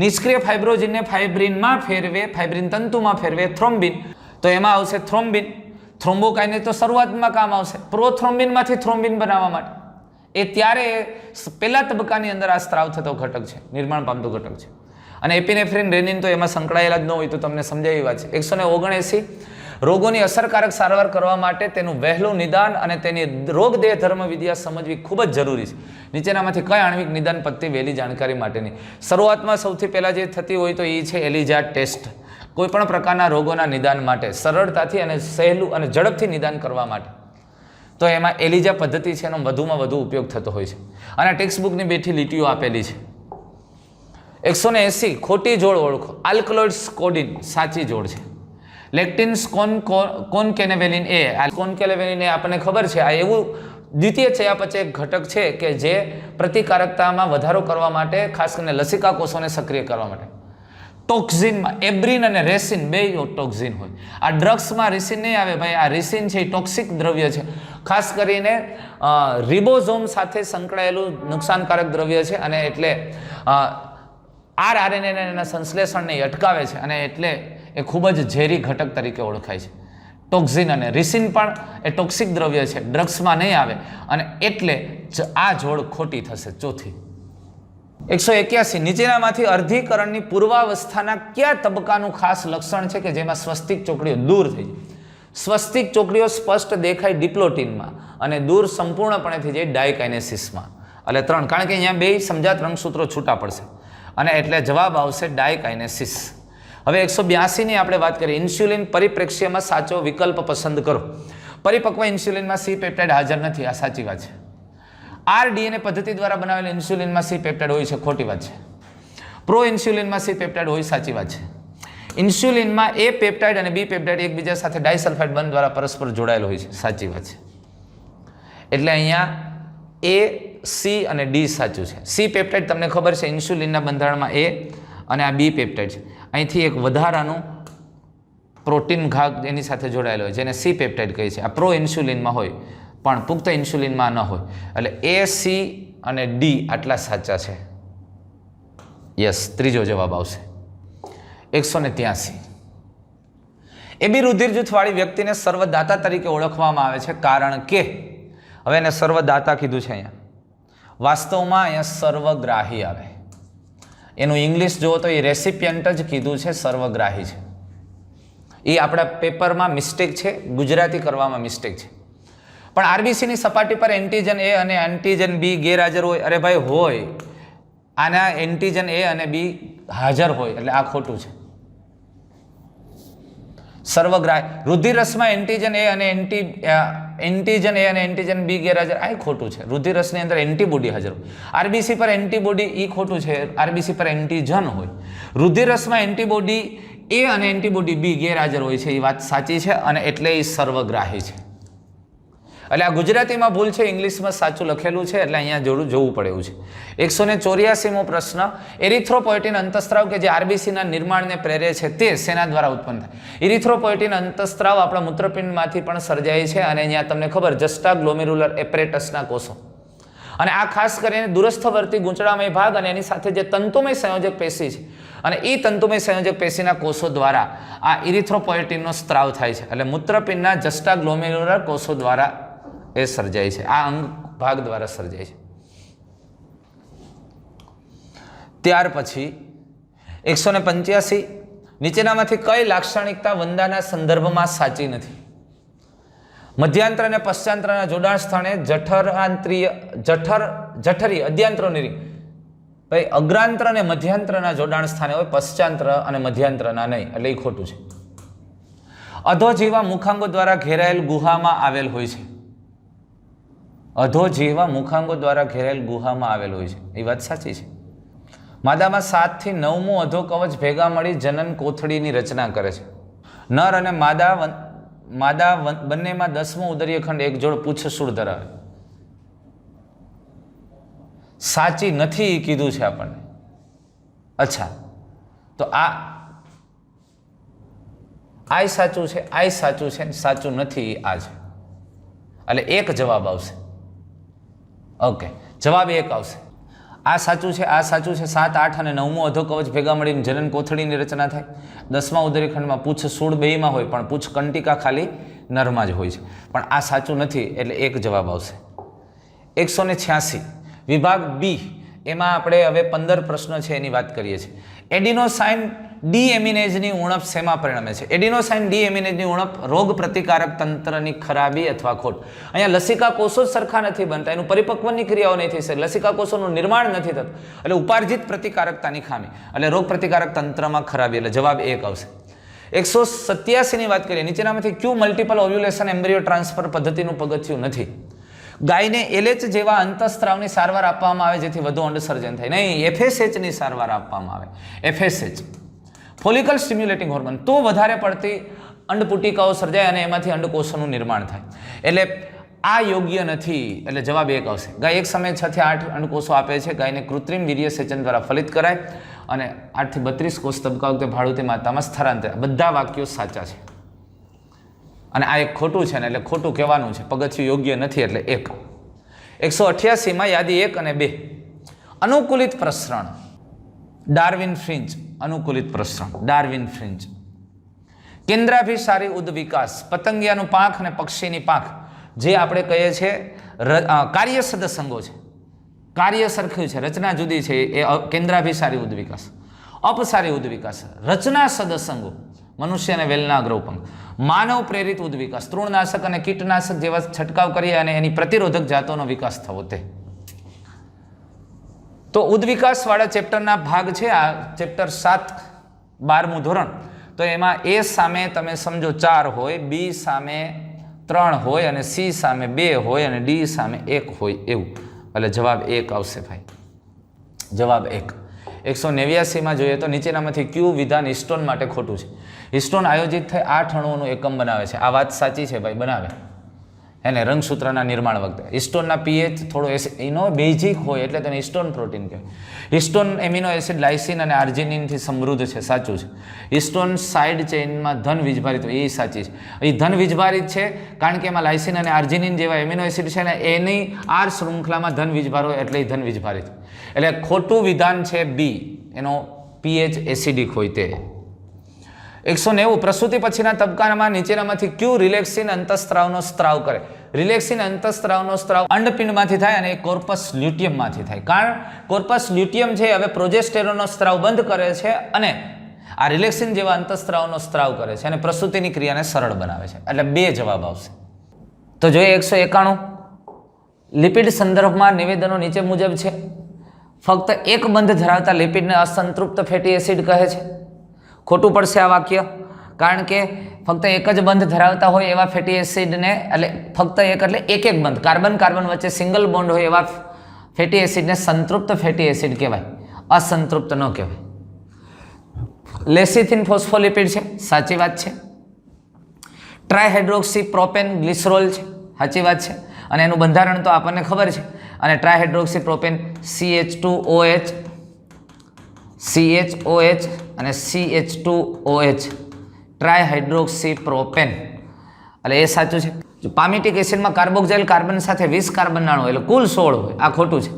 નિષ્ક્રિય ફાઇબ્રોજનને ફાઇબ્રિનમાં ફેરવે, ફાઇબ્રિન તંતુમાં ફેરવે થ્રોમ્બિન, તો એમાં આવશે થ્રોમ્બિન. થ્રોમ્બોકાઇનેસ તો શરૂઆતમાં કામ આવશે, પ્રોથ્રોમ્બિનમાંથી થ્રોમ્બિન બનાવવા માટે. એ ત્યારે પહેલા તબક્કાની અંદર આ સ્ત્રાવ થતો ઘટક છે, નિર્માણ પામતો ઘટક છે. અને એપિનેફ્રિન, રેનિન તો એમાં સંકળાયેલા જ ન હોય, તો તમને સમજાવી વાત છે. 179, રોગોની અસરકારક સારવાર કરવા માટે તેનું વહેલું નિદાન અને તેની રોગદેહ ધર્મવિદ્યા સમજવી ખૂબ જ જરૂરી છે. નીચેનામાંથી કઈ આણ્વિક નિદાન પદ્ધતિ વહેલી જાણકારી માટેની? શરૂઆતમાં સૌથી પહેલાં જે થતી હોય તો એ છે એલિઝા ટેસ્ટ. કોઈપણ પ્રકારના રોગોના નિદાન માટે સરળતાથી અને સહેલું અને ઝડપથી નિદાન કરવા માટે, તો એમાં એલિઝા પદ્ધતિ છે, એનો વધુમાં વધુ ઉપયોગ થતો હોય છે. અને ટેક્સ્ટબુકની બેઠી લીટીઓ આપેલી છે. 180, ખોટી જોડ ઓળખો. આલ્કલોઇડ્સ કોડિન સાચી જોડ છે. લેક્ટિન્સ કોન્કેનેવેલિન એ, કોન્કેનેવેલિન એ આપણને ખબર છે, આ એવું દ્વિતીય ચયાપચય ઘટક છે કે જે પ્રતિકારકતામાં વધારો કરવા માટે, ખાસ કરીને લસિકા કોષોને સક્રિય કરવા માટે. ટોક્સિનમાં એબ્રિન અને રેસિન, બે ટોક્સિન હોય. આ ડ્રગ્સમાં રિસિન નહીં આવે ભાઈ, આ રિસિન છે એ ટોક્સિક દ્રવ્ય છે, ખાસ કરીને રિબોઝોમ સાથે સંકળાયેલું નુકસાનકારક દ્રવ્ય છે. અને એટલે rRNA એના સંશ્લેષણને અટકાવે છે, અને એટલે એ ખૂબ જ ઝેરી ઘટક તરીકે ઓળખાય છે. ટોક્સિન અને રિસિન પણ એ ટોક્સિક દ્રવ્ય છે, ડ્રગ્સમાં નહીં આવે, અને એટલે આ જોડ ખોટી થશે. ચોથી. 181, નીચેનામાંથી અર્ધીકરણની પૂર્વાવસ્થાના કયા તબક્કાનું ખાસ લક્ષણ છે કે જેમાં સ્વસ્તિક ચોકડીઓ દૂર થઈ જાય? સ્વસ્તિક ચોકડીઓ સ્પષ્ટ દેખાય ડિપ્લોટિનમાં અને દૂર સંપૂર્ણપણે થઈ જાય ડાયકાઇનેસિસમાં. એટલે 3, કારણ કે અહીંયા બે સમજાત રંગસૂત્રો છૂટા પડશે, અને એટલે જવાબ આવશે ડાયકાઇનેસિસ. હવે 182ની આપણે વાત કરીએ. ઇન્સ્યુલિન પરિપ્રેક્ષ્યમાં સાચો વિકલ્પ પસંદ કરો. પરિપક્વ ઇન્સ્યુલિનમાં સી પેપ્ટાઇડ હાજર નથી, આ સાચી વાત છે. rDNA પદ્ધતિ દ્વારા બનાવેલ ઇન્સ્યુલિનમાં સી પેપ્ટાઇડ હોય છે, ખોટી વાત છે. પ્રો ઇન્સ્યુલિનમાં સી પેપ્ટાઇડ હોય, સાચી વાત છે. ઇન્સ્યુલિનમાં એ પેપ્ટાઇડ અને બી પેપ્ટાઇડ એકબીજા સાથે ડાયસલ્ફાઇડ બંધ દ્વારા પરસ્પર જોડાયેલો હોય છે, સાચી વાત છે. એટલે અહીંયા એ, સી અને ડી સાચું છે. સી પેપ્ટાઇડ તમને ખબર છે, ઇન્સ્યુલિનના બંધારણમાં એ, અને આ બી પેપ્ટાઇડ છે. અહીંથી એક વધારાનું પ્રોટીન ભાગ એની સાથે જોડાયેલો હોય જેને સી પેપ્ટાઇડ કહે છે. આ પ્રો ઇન્સ્યુલિનમાં હોય પણ પુખ્ત ઇન્સ્યુલિનમાં ન હોય. એટલે એ, સી અને ડી આટલા સાચા છે. યસ, ત્રીજો જવાબ આવશે 183. એબી રુધિર જૂથવાળી વ્યક્તિને સર્વદાતા તરીકે ઓળખવામાં આવે છે કારણ કે, હવે એને સર્વદાતા કીધું છે અહીંયા, વાસ્તવમાં અહીંયા સર્વગ્રાહી આવે. એનું ઇંગ્લિશ જુઓ તો એ રેસિપિયન્ટ જ કીધું છે, સર્વગ્રાહી છે. એ આપણા પેપરમાં મિસ્ટેક છે, ગુજરાતી કરવામાં મિસ્ટેક છે. પણ આરબીસીની સપાટી પર એન્ટીજન એ અને એન્ટીજન બી ગેરહાજર હોય. અરે ભાઈ હોય, આના એન્ટીજન એ અને બી હાજર હોય એટલે આ ખોટું છે. સર્વગ્રાહી રુધિરરસમાં એન્ટીજન એ અને એન્ટીજન એ અને એન્ટીજન બી ગેરહાજર, આ ખોટું છે. રુધિરરસની અંદર એન્ટીબોડી હાજર હોય. આરબીસી પર એન્ટીબોડી એ ખોટું છે. આરબીસી પર એન્ટીજન હોય. રુધિરરસમાં એન્ટીબોડી એ અને એન્ટીબોડી બી ગેરહાજર હોય છે, એ વાત સાચી છે અને એટલે એ સર્વગ્રાહી છે. એટલે આ ગુજરાતીમાં ભૂલ છે, ઇંગ્લિશમાં સાચું લખેલું છે એટલે અહીંયા જોવું પડે એવું છે. 184મો પ્રશ્ન, એરિથ્રોપોએટિન અંતસ્ત્રાવ કે જે આરબીસીના નિર્માણને પ્રેરે છે તે શેના દ્વારા ઉત્પન્ન થાય? એરિથ્રોપોએટિન અંતસ્ત્રાવ આપણા મૂત્રપિંડમાંથી પણ સર્જાય છે અને અહીંયા તમને ખબર જસ્ટા ગ્લોમેરુલર એપરેટસના કોષો, અને આ ખાસ કરીને દૂરસ્થવર્તી ગૂંચળામય ભાગ અને એની સાથે જે તંતુમય સંયોજક પેશી છે અને એ તંતુમય સંયોજક પેશીના કોષો દ્વારા આ ઇરિથ્રોપોએટિનનો સ્ત્રાવ થાય છે. એટલે મૂત્રપિંડના જસ્ટા ગ્લોમેરુલર કોષો દ્વારા એ સર્જાય છે, આ અંગ ભાગ દ્વારા સર્જાય છે. ત્યાર પછી 185, નીચેનામાંથી કઈ લાક્ષણિકતા વંદાના સંદર્ભમાં સાચી નથી? મધ્યાંત્ર અને પશ્ચાંત્રના જોડાણ સ્થાને જઠરી અધ્યાંત્રોની રિંગ. ભાઈ અગ્રાંત્ર અને મધ્યાંત્રના જોડાણ સ્થાને હોય, પશ્ચાંત્ર અને મધ્યાંત્રના નહીં, એટલે એ ખોટું છે. અધો જેવા મુખાંગો દ્વારા ઘેરાયેલ ગુહામાં આવેલ હોય છે. અધો જેવા મુખાંગો દ્વારા ઘેરાયેલ ગુહામાં આવેલ હોય છે, એ વાત સાચી છે. માદામાં 7 થી 9મું અધો કવચ ભેગા મળી જનન કોથળીની રચના કરે છે. નર અને માદા બંનેમાં 10મો ઉદરીય ખંડ એક જોડ પૂંછસૂળ ધરાવે. સાચી નથી કીધું છે આપણને. અચ્છા, તો આ સાચું છે, આ સાચું છે, સાચું નથી આ છે. એટલે એક જવાબ આવશે. ઓકે, જવાબ એક આવશે. આ સાચું છે, આ સાચું છે. 7, 8 અને 9મું અધો કવચ ભેગા મળીને જનન કોથળીની રચના થાય. 10મા ઉદરી ખંડમાં પૂંછ સૂળ બેયમાં હોય પણ પૂંછ કંટિકા ખાલી નરમાં જ હોય છે. પણ આ સાચું નથી એટલે એક જવાબ આવશે. 186 વિભાગ બી, એમાં આપણે હવે 15 પ્રશ્નો છે એની વાત કરીએ છીએ. એડિનોસાઇન ડી એમિનેઝની ઉણપ શેમાં પરિણમે છે? એડિનોસાઇન ડી એમિનેઝની ઉણપ રોગ પ્રતિકારક તંત્રની ખરાબી અથવા ખોટ. અહીંયા લસિકા કોષો જ સરખા નથી બનતા, એનું પરિપક્વની ક્રિયાઓ નહીં થઈ શકે, લસિકા કોષોનું નિર્માણ નથી થતું, એટલે ઉપાર્જિત પ્રતિકારકતાની ખામી, એટલે રોગ પ્રતિકારક તંત્રમાં ખરાબી, એટલે જવાબ એક આવશે. 187ની વાત કરીએ, નીચેનામાંથી ક્યુ મલ્ટિપલ ઓવ્યુલેશન એમ્બ્રિયો ટ્રાન્સફર પદ્ધતિનું પગથિયું નથી? ગાયને એલએચ જેવા અંતઃસ્ત્રાવની સારવાર આપવામાં આવે જેથી વધુ અંડસર્જન થાય? નહીં, એફએસએચની સારવાર આપવામાં આવે. એફએસએચ ફોલિકલ સ્ટિમ્યુલેટિંગ હોર્મોન, તો વધારે પડતી અંડપુટિકાઓ સર્જાય અને એમાંથી અંડકોષોનું નિર્માણ થાય. એટલે આ યોગ્ય નથી, એટલે જવાબ એક આવશે. ગાય એક સમયે 6 થી 8 અંડકોષો આપે છે. ગાયને કૃત્રિમ વીર્યસેચન દ્વારા ફલિત કરાય અને 8 થી 32 કોષ તબક્કા વખતે ભાડુતી માતામાં સ્થળાંતર. બધા વાક્યો સાચા છે અને આ એક ખોટું છે ને એટલે ખોટું કહેવાનું છે. પગથિયું યોગ્ય નથી એટલે 1. 188માં યાદી 1 અને 2, અનુકૂલિત પ્રસરણ, ડાર્વિન ફ્રિન્ચ. અનુકૂલિત પ્રસરણ, ડાર્વિન ફ્રિન્ચ. કેન્દ્રાભિસારી ઉદ્વિકાસ, પતંગિયાનું પાંખ અને પક્ષીની પાંખ, જે આપણે કહીએ છીએ કાર્યસદ સંગો છે, કાર્ય સરખું છે, રચના જુદી છે, એ કેન્દ્રાભિસારી ઉદ્વિકાસ. અપસારી ઉદ્વિકાસ, રચના સદસંગો, મનુષ્ય અને વેલના અગ્રઉપંગ. માનવ પ્રેરિત ઉદ્વિકાસ, તૃણનાશક અને કીટનાશક જેવા છંટકાવ કરીએ અને એની પ્રતિરોધક જાતોનો વિકાસ થવો તે. તો ઉદ્વિકાસવાળા ચેપ્ટરના ભાગ છે આ ચેપ્ટર 7, 12મું ધોરણ. તો એમાં એ સામે તમે સમજો 4 હોય, બી સામે 3 હોય અને સી સામે 2 હોય અને ડી સામે 1 હોય એવું. એટલે જવાબ 1 આવશે ભાઈ, જવાબ 1. 189માં જોઈએ તો નીચેનામાંથી ક્યુ વિધાન હિસ્ટોન માટે ખોટું છે? હિસ્ટોન આયોજિત થઈ 8 અણુઓનું એકમ બનાવે છે. આ વાત સાચી છે ભાઈ, બનાવે. એને રંગસૂત્રના નિર્માણ વખતે. હિસ્ટોનના પીએચ થોડો એનો બેઝિક હોય એટલે તેને હિસ્ટોન પ્રોટીન કહેવાય. હિસ્ટોન એમિનો એસિડ લાઇસિન અને આર્જિનિનથી સમૃદ્ધ છે, સાચું છે. હિસ્ટોન સાઇડ ચેઇનમાં ધન વીજભારિત હોય, એ સાચી છે. એ ધન વીજભારિત છે કારણ કે એમાં લાઇસિન અને આર્જિનિન જેવા એમિનો એસિડ છે ને એની આર શૃંખલામાં ધન વીજભાર હોય એટલે એ ધન વીજભારિત. એટલે ખોટું વિધાન છે બી, એનો પીએચ એસિડિક હોય તે. 190 પ્રસૂતિ પછીના તબક્કામાં નીચેનામાંથી ક્યુ રિલેક્સિન અંતઃસ્ત્રાવનો સ્ત્રાવ કરે? રિલેક્સિન અંતઃસ્ત્રાવનો સ્ત્રાવ અંડપિંડમાંથી થાય અને કોર્પસ લ્યુટિયમમાંથી થાય. કારણ કોર્પસ લ્યુટિયમ છે હવે પ્રોજેસ્ટેરોનનો સ્ત્રાવ બંધ કરે છે અને આ રિલેક્સિન જેવા અંતઃસ્ત્રાવનો સ્ત્રાવ કરે છે અને પ્રસૂતિની ક્રિયાને સરળ બનાવે છે. એટલે 2 જવાબ આવશે. તો જોઈએ 191 લિપિડ સંદર્ભમાં નિવેદનો નીચે મુજબ છે. ફક્ત એક બંધ ધરાવતા લિપિડને અસંતૃપ્ત ફેટી એસિડ કહે છે. ખોટું પડશે આ વાક્ય, કારણ કે ફક્ત એક જ બંધ ધરાવતા હોય એવા ફેટી એસિડને, એટલે ફક્ત એક એટલે એક બંધ, કાર્બન કાર્બન વચ્ચે સિંગલ બોન્ડ હોય એવા ફેટી એસિડને સંતૃપ્ત ફેટી એસિડ કહેવાય, અસંતૃપ્ત ન કહેવાય. લેસિથિન ફોસ્ફોલિપિડ છે, સાચી વાત છે. ટ્રાયહાઇડ્રોક્સી પ્રોપેન ગ્લિસરોલ છે, સાચી વાત છે. અને એનું બંધારણ તો આપણને ખબર છે. અને ટ્રાયહાઇડ્રોક્સી પ્રોપેન CH2OH અને CH2OH ટ્રાયહાઇડ્રોક્સી પ્રોપેન, એટલે એ સાચું છે. જો પામિટિક એસિડમાં કાર્બોક્સિલ કાર્બન સાથે 20 કાર્બન અણુ એટલે કુલ 16 હોય, આ ખોટું છે.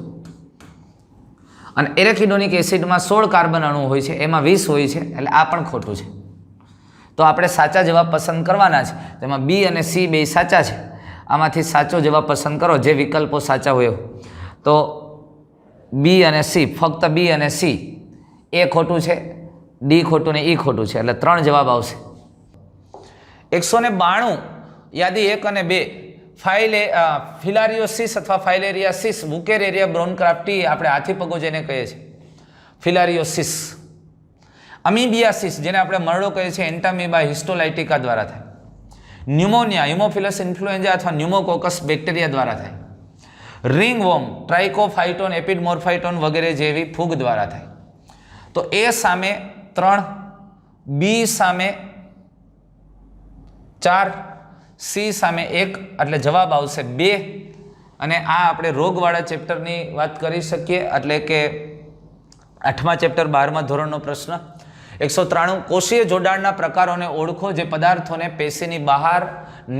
અને એરેકિડોનિક એસિડમાં 16 કાર્બન અણુ હોય છે, એમાં 20 હોય છે, એટલે આ પણ ખોટું છે. તો આપણે સાચા જવાબ પસંદ કરવાના છે. તેમાં બી અને સી બે સાચા છે. આમાંથી સાચો જવાબ પસંદ કરો જે વિકલ્પો સાચા હોય. તો બી અને સી, ફક્ત બી અને સી, એ ખોટું છે, ડી ખોટું ને ઈ ખોટું છે, એટલે 3 જવાબ આવશે. 192 યાદી 1 અને 2 ફિલારિયોસિસ અથવા ફાઇલેરિયાસિસ વુકેરેરિયા બ્રોનક્રાફ્ટી આપણે હાથીપગો જેને કહીએ છીએ, ફિલારિયોસિસ. અમીબિયાસિસ જેને આપણે મરડો કહીએ છીએ એન્ટામીબા હિસ્ટોલાઇટિકા દ્વારા થાય. ન્યુમોનિયા હિમોફિલસ ઇન્ફ્લુએન્ઝા અથવા ન્યુમોકોકસ બેક્ટેરિયા દ્વારા થાય. રિંગવોર્મ ટ્રાઇકોફાઇટોન એપિડમોર્ફાઇટોન વગેરે જેવી ફૂગ દ્વારા થાય. તો એ સામે 3, બી સામે 4, સી સામે 1, એટલે જવાબ આવશે 2. અને આ આપણે રોગવાળા ચેપ્ટરની વાત કરી શકીએ, એટલે કે 8મા ચેપ્ટર 12મા ધોરણનો પ્રશ્ન. 193 કોષીય જોડાણના પ્રકારોને ઓળખો જે પદાર્થોને પેશીની બહાર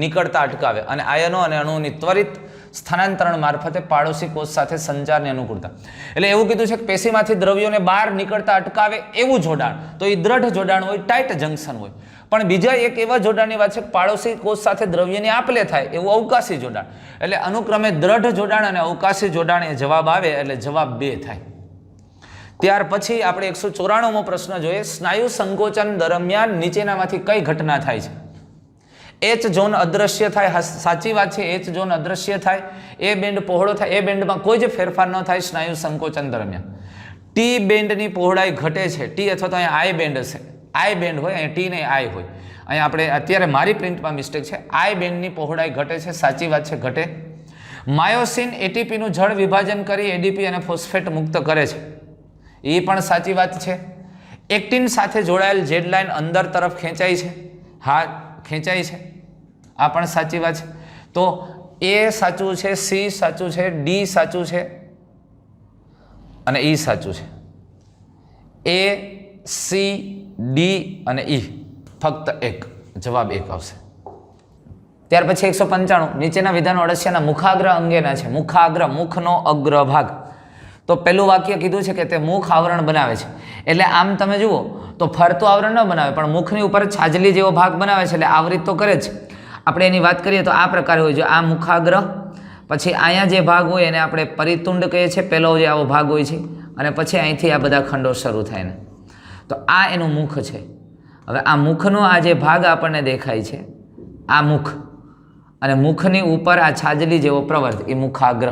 નીકળતા અટકાવે અને આયનો અને અણુઓની ત્વરિત સ્થાનાંતરણ મારફતે પાડોશી કોષ સાથે સંચારની અનુકૂળતા. એટલે એવું કીધું છે કે પેશીમાંથી દ્રવ્યોને બહાર નીકળતા અટકાવે એવું જોડાણ, તો એ દ્રઢ જોડાણ હોય, ટાઈટ જંકશન હોય. પણ બીજા એક એવા જોડાણની વાત છે કે પાડોશી કોષ સાથે દ્રવ્યની આપલે થાય એવું અવકાશી જોડાણ. એટલે અનુક્રમે દ્રઢ જોડાણ અને અવકાશી જોડાણ એ જવાબ આવે, એટલે જવાબ 2 થાય. ત્યાર પછી આપણે 194મો પ્રશ્ન જોઈએ. સ્નાયુ સંકોચન દરમિયાન નીચેનામાંથી કઈ ઘટના થાય છે? એચ ઝોન અદ્રશ્ય થાય, સાચી વાત છે. એચ ઝોન અદ્રશ્ય થાય, એ બેન્ડ પહોળો થાય, એ બેન્ડમાં કોઈ જ ફેરફાર ન થાય સ્નાયુ સંકોચન દરમિયાન. ટી બેન્ડની પહોળાઈ ઘટે છે. ટી અથવા તો અહીંયા આઈ બેન્ડ હશે, આઈ બેન્ડ હોય, અહીંયા ટી ને આઈ હોય. અહીંયા આપણે અત્યારે મારી પ્રિન્ટમાં મિસ્ટેક છે, આઈ બેન્ડની પહોળાઈ ઘટે છે, સાચી વાત છે, ઘટે. માયોસિન એટીપીનું જળ વિભાજન કરી એડીપી અને ફોસ્ફેટ મુક્ત કરે છે, એ પણ સાચી વાત છે. એક્ટિન સાથે જોડાયેલ ઝેડ લાઇન અંદર તરફ ખેંચાય છે, હા ખેંચાય છે, આ પણ સાચી વાત છે. તો એ સાચું છે, સી સાચું છે, ડી સાચું છે અને ઈ સાચું છે. એ, સી, ડી અને ઈ, ફક્ત 1, જવાબ 1 આવશે. ત્યાર પછી 195 નીચેના વિધાનો અળસિયાના મુખાગ્ર અંગેના છે. મુખાગ્ર, મુખનો અગ્રભાગ. તો પહેલું વાક્ય કીધું છે કે તે મુખ આવરણ બનાવે છે, એટલે આમ તમે જુઓ તો ફરતું આવરણ ન બનાવે પણ મુખની ઉપર છાજલી જેવો ભાગ બનાવે છે, એટલે આવરિત તો કરે જ. આપણે એની વાત કરીએ તો આ પ્રકારે હોય છે. આ મુખાગ્ર, પછી અહીંયા જે ભાગ હોય એને આપણે પરિતુંડ કહીએ છીએ, પહેલો જે આવો ભાગ હોય છે, અને પછી અહીંથી આ બધા ખંડો શરૂ થાય ને. તો આ એનું મુખ છે. હવે આ મુખનો આ જે ભાગ આપણને દેખાય છે, આ મુખ, અને મુખની ઉપર આ છાજલી જેવો પ્રવર્ત, એ મુખાગ્ર.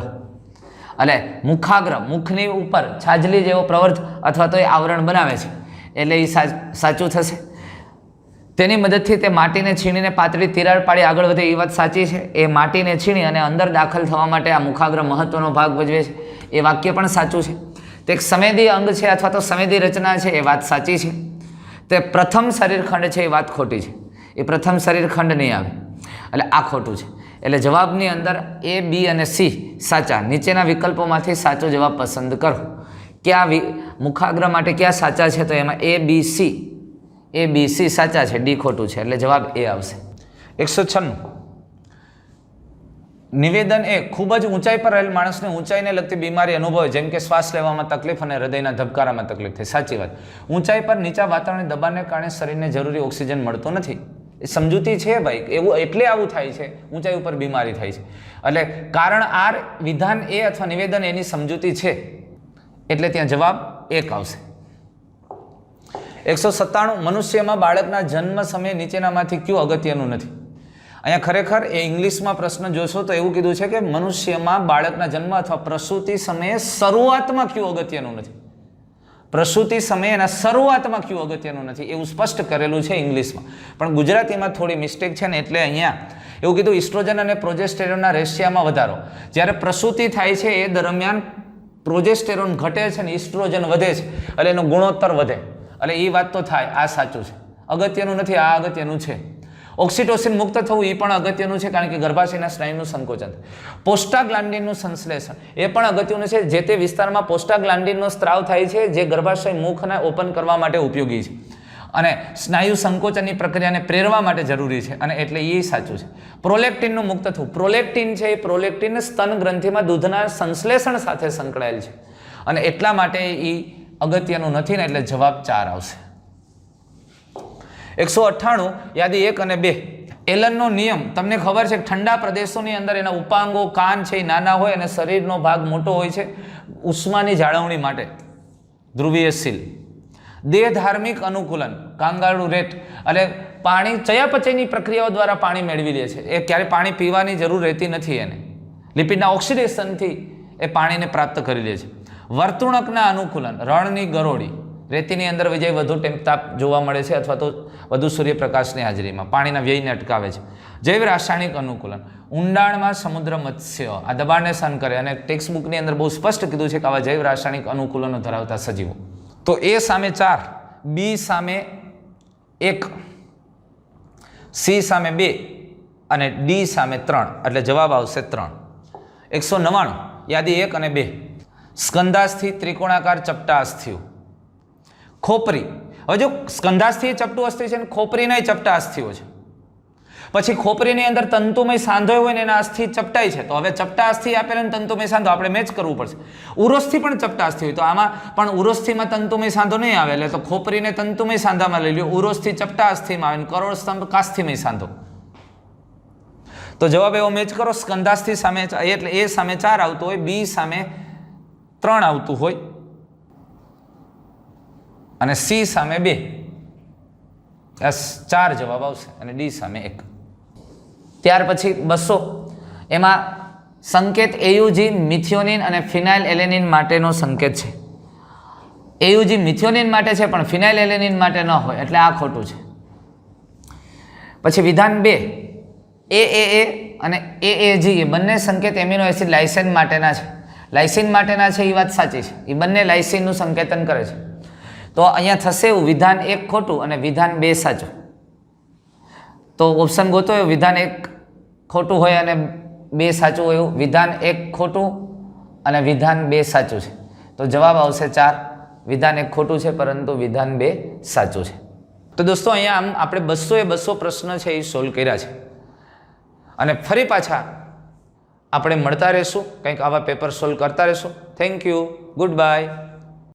એટલે મુખાગ્ર, મુખની ઉપર છાજલી જેવો પ્રવર્ત અથવા તો એ આવરણ બનાવે છે, એટલે એ સાચું થશે. તેની મદદથી તે માટીને છીણીને પાતળી તિરાડ પાડી આગળ વધે, એ વાત સાચી છે. એ માટીને છીણી અને અંદર દાખલ થવા માટે આ મુખાગ્ર મહત્વનો ભાગ ભજવે છે, એ વાક્ય પણ સાચું છે. તે એક સંવેદી અંગ છે અથવા તો સંવેદી રચના છે, એ વાત સાચી છે. તે પ્રથમ શરીરખંડ છે, એ વાત ખોટી છે. એ પ્રથમ શરીરખંડ નહીં આવે, એટલે આ ખોટું છે. એટલે જવાબની અંદર A, B અને C સાચા. નીચેના વિકલ્પોમાંથી સાચો જવાબ પસંદ કરો. ક્યાં મુખાગ્ર માટે ક્યાં સાચા છે? તો એમાં A, B, C સાચા છે, D ખોટું છે, એટલે જવાબ A આવશે. 196. નિવેદન એ ખૂબ જ ઊંચાઈ પર રહેલ માણસને ઊંચાઈને લગતી બીમારી અનુભવે, જેમ કે શ્વાસ લેવામાં તકલીફ અને હૃદયના ધબકારામાં તકલીફ થાય. સાચી વાત. ઊંચાઈ પર નીચા વાતાવરણના દબાણને કારણે શરીરને જરૂરી ઓક્સિજન મળતો નથી. એ સમજૂતી છે ભાઈ, એવું એટલે આવું થાય છે, ઊંચાઈ ઉપર બીમારી થાય છે. એટલે કારણ આર વિધાન એ અથવા નિવેદન એની સમજૂતી છે, એટલે ત્યાં જવાબ 1 આવશે. 197. મનુષ્યમાં બાળકના જન્મ સમયે નીચેનામાંથી કયું અગત્યનું નથી? અહીંયા ખરેખર એ ઇંગ્લિશમાં પ્રશ્ન જોશો તો એવું કીધું છે કે મનુષ્યમાં બાળકના જન્મ અથવા પ્રસૂતિ સમયે શરૂઆતમાં કયું અગત્યનું નથી? પ્રસૂતિ સમયે એના શરૂઆતમાં કયું અગત્યનું નથી એવું સ્પષ્ટ કરેલું છે ઇંગ્લિશમાં, પણ ગુજરાતીમાં થોડી મિસ્ટેક છે ને એટલે અહીંયા એવું કીધું ઇસ્ટ્રોજન અને પ્રોજેસ્ટેરોનના રેશિયામાં વધારો. જ્યારે પ્રસૂતિ થાય છે એ દરમિયાન પ્રોજેસ્ટેરોન ઘટે છે ને ઇસ્ટ્રોજન વધે છે, એટલે એનો ગુણોત્તર વધે. એટલે એ વાત તો થાય, આ સાચું છે. અગત્યનું નથી, આ અગત્યનું છે. ઓક્સિટોસિન મુક્ત થવું એ પણ અગત્યનું છે, કારણ કે ગર્ભાશયના સ્નાયુનું સંકોચન. પોસ્ટાગ્લાન્ડિનનું સંશ્લેષણ એ પણ અગત્યનું છે. જે તે વિસ્તારમાં પોસ્ટાગ્લાન્ડિનનો સ્ત્રાવ થાય છે, જે ગર્ભાશય મુખને ઓપન કરવા માટે ઉપયોગી છે અને સ્નાયુ સંકોચનની પ્રક્રિયાને પ્રેરવા માટે જરૂરી છે, અને એટલે એ સાચું છે. પ્રોલેક્ટિનનું મુક્ત થવું. પ્રોલેક્ટિન છે એ પ્રોલેક્ટિન સ્તન ગ્રંથિમાં દૂધના સંશ્લેષણ સાથે સંકળાયેલ છે, અને એટલા માટે એ અગત્યનું નથી ને, એટલે જવાબ 4 આવશે. 198. યાદી 1 અને 2. એલનનો નિયમ તમને ખબર છે કે ઠંડા પ્રદેશોની અંદર એના ઉપાંગો કાન છે એ નાના હોય અને શરીરનો ભાગ મોટો હોય છે ઉષ્માની જાળવણી માટે. ધ્રુવીય સીલ. દેહ ધાર્મિક અનુકૂલન. Kangaroo rate. એટલે પાણી ચયાપચયની પ્રક્રિયાઓ દ્વારા પાણી મેળવી લે છે, એ ક્યારે પાણી પીવાની જરૂર રહેતી નથી એને. લિપિડના ઓક્સિડેશનથી એ પાણીને પ્રાપ્ત કરી લે છે. વર્તુણકના અનુકૂલન. રણની ગરોળી. રેતીની અંદર વિજય વધુ તાપ જોવા મળે છે અથવા તો વધુ સૂર્યપ્રકાશની હાજરીમાં પાણીના વ્યયને અટકાવે છે. જૈવ રાસાયણિક અનુકૂલન. ઊંડાણમાં સમુદ્ર મત્સ્ય આ દબાણને સહન કરે, અને ટેક્સ્ટ બુકની અંદર બહુ સ્પષ્ટ કીધું છે કે આવા જૈવ રાસાયણિક અનુકૂલનો ધરાવતા સજીવો. તો A સામે 4, B સામે 1, C સામે 2 અને D સામે 3, એટલે જવાબ આવશે 3. 199. યાદી 1 અને 2. સ્કંધાસ્થિ, ત્રિકોણાકાર, ચપટા અસ્થિઓ. ખોપરી. હવે જો સ્કંધાસ્થિ ચપટું અસ્થિ છે ને ખોપરીના ચપટા અસ્થિઓ છે, પછી ખોપરીની અંદર તંતુમય સાંધો હોય ને એના અસ્થિ ચપટાઈ છે, તો હવે ચપટા અસ્થિ આપેલા ને તંતુમય સાંધો આપણે મેચ કરવું પડશે. ઉરોસ્થિ પણ ચપટા અસ્થિ હોય તો આમાં પણ ઉરોસ્થિમાં તંતુમય સાંધો નહીં આવે, એટલે તો ખોપરીને તંતુમય સાંધામાં લઈ લ્યો, ઉરોસ્થિ ચપટા અસ્થિમાં આવે, કરોડ સ્તંભ કાસ્થિમય સાંધો. તો જવાબ એવો મેચ કરો. સ્કંધાસ્થિ સામે એટલે A સામે 4 આવતું હોય, B સામે 3 આવતું હોય અને C સામે 2. 4 જવાબ આવશે અને D સામે 1. ત્યાર પછી 200. એમાં સંકેત AUG મિથિયોનિન અને ફિનાઇલ એલેનિન માટેનો સંકેત છે. AUG મિથિયોનિન માટે છે પણ ફિનાઇલ એલેનિન માટે ન હોય, એટલે આ ખોટું છે. પછી વિધાન 2. AAA અને AAG એ બંને સંકેત એમિનો એસિડ લાઇસિન માટેના છે. લાઇસિન માટેના છે એ વાત સાચી છે, એ બંને લાઇસિનનું સંકેતન કરે છે. તો અહીંયા થશે એવું વિધાન 1 ખોટું અને વિધાન 2 સાચું. તો ઓપ્શન ગોતો એવું વિધાન 1 ખોટું હોય અને 2 સાચું હોય એવું. વિધાન 1 ખોટું અને વિધાન 2 સાચું છે, તો જવાબ આવશે 4. વિધાન 1 ખોટું છે પરંતુ વિધાન 2 સાચું છે. તો દોસ્તો અહીંયા આમ આપણે 200 પ્રશ્ન છે એ સોલ્વ કર્યા છે, અને ફરી પાછા આપણે મળતા રહીશું, કંઈક આવા પેપર સોલ્વ કરતા રહીશું. Thank you. Good bye.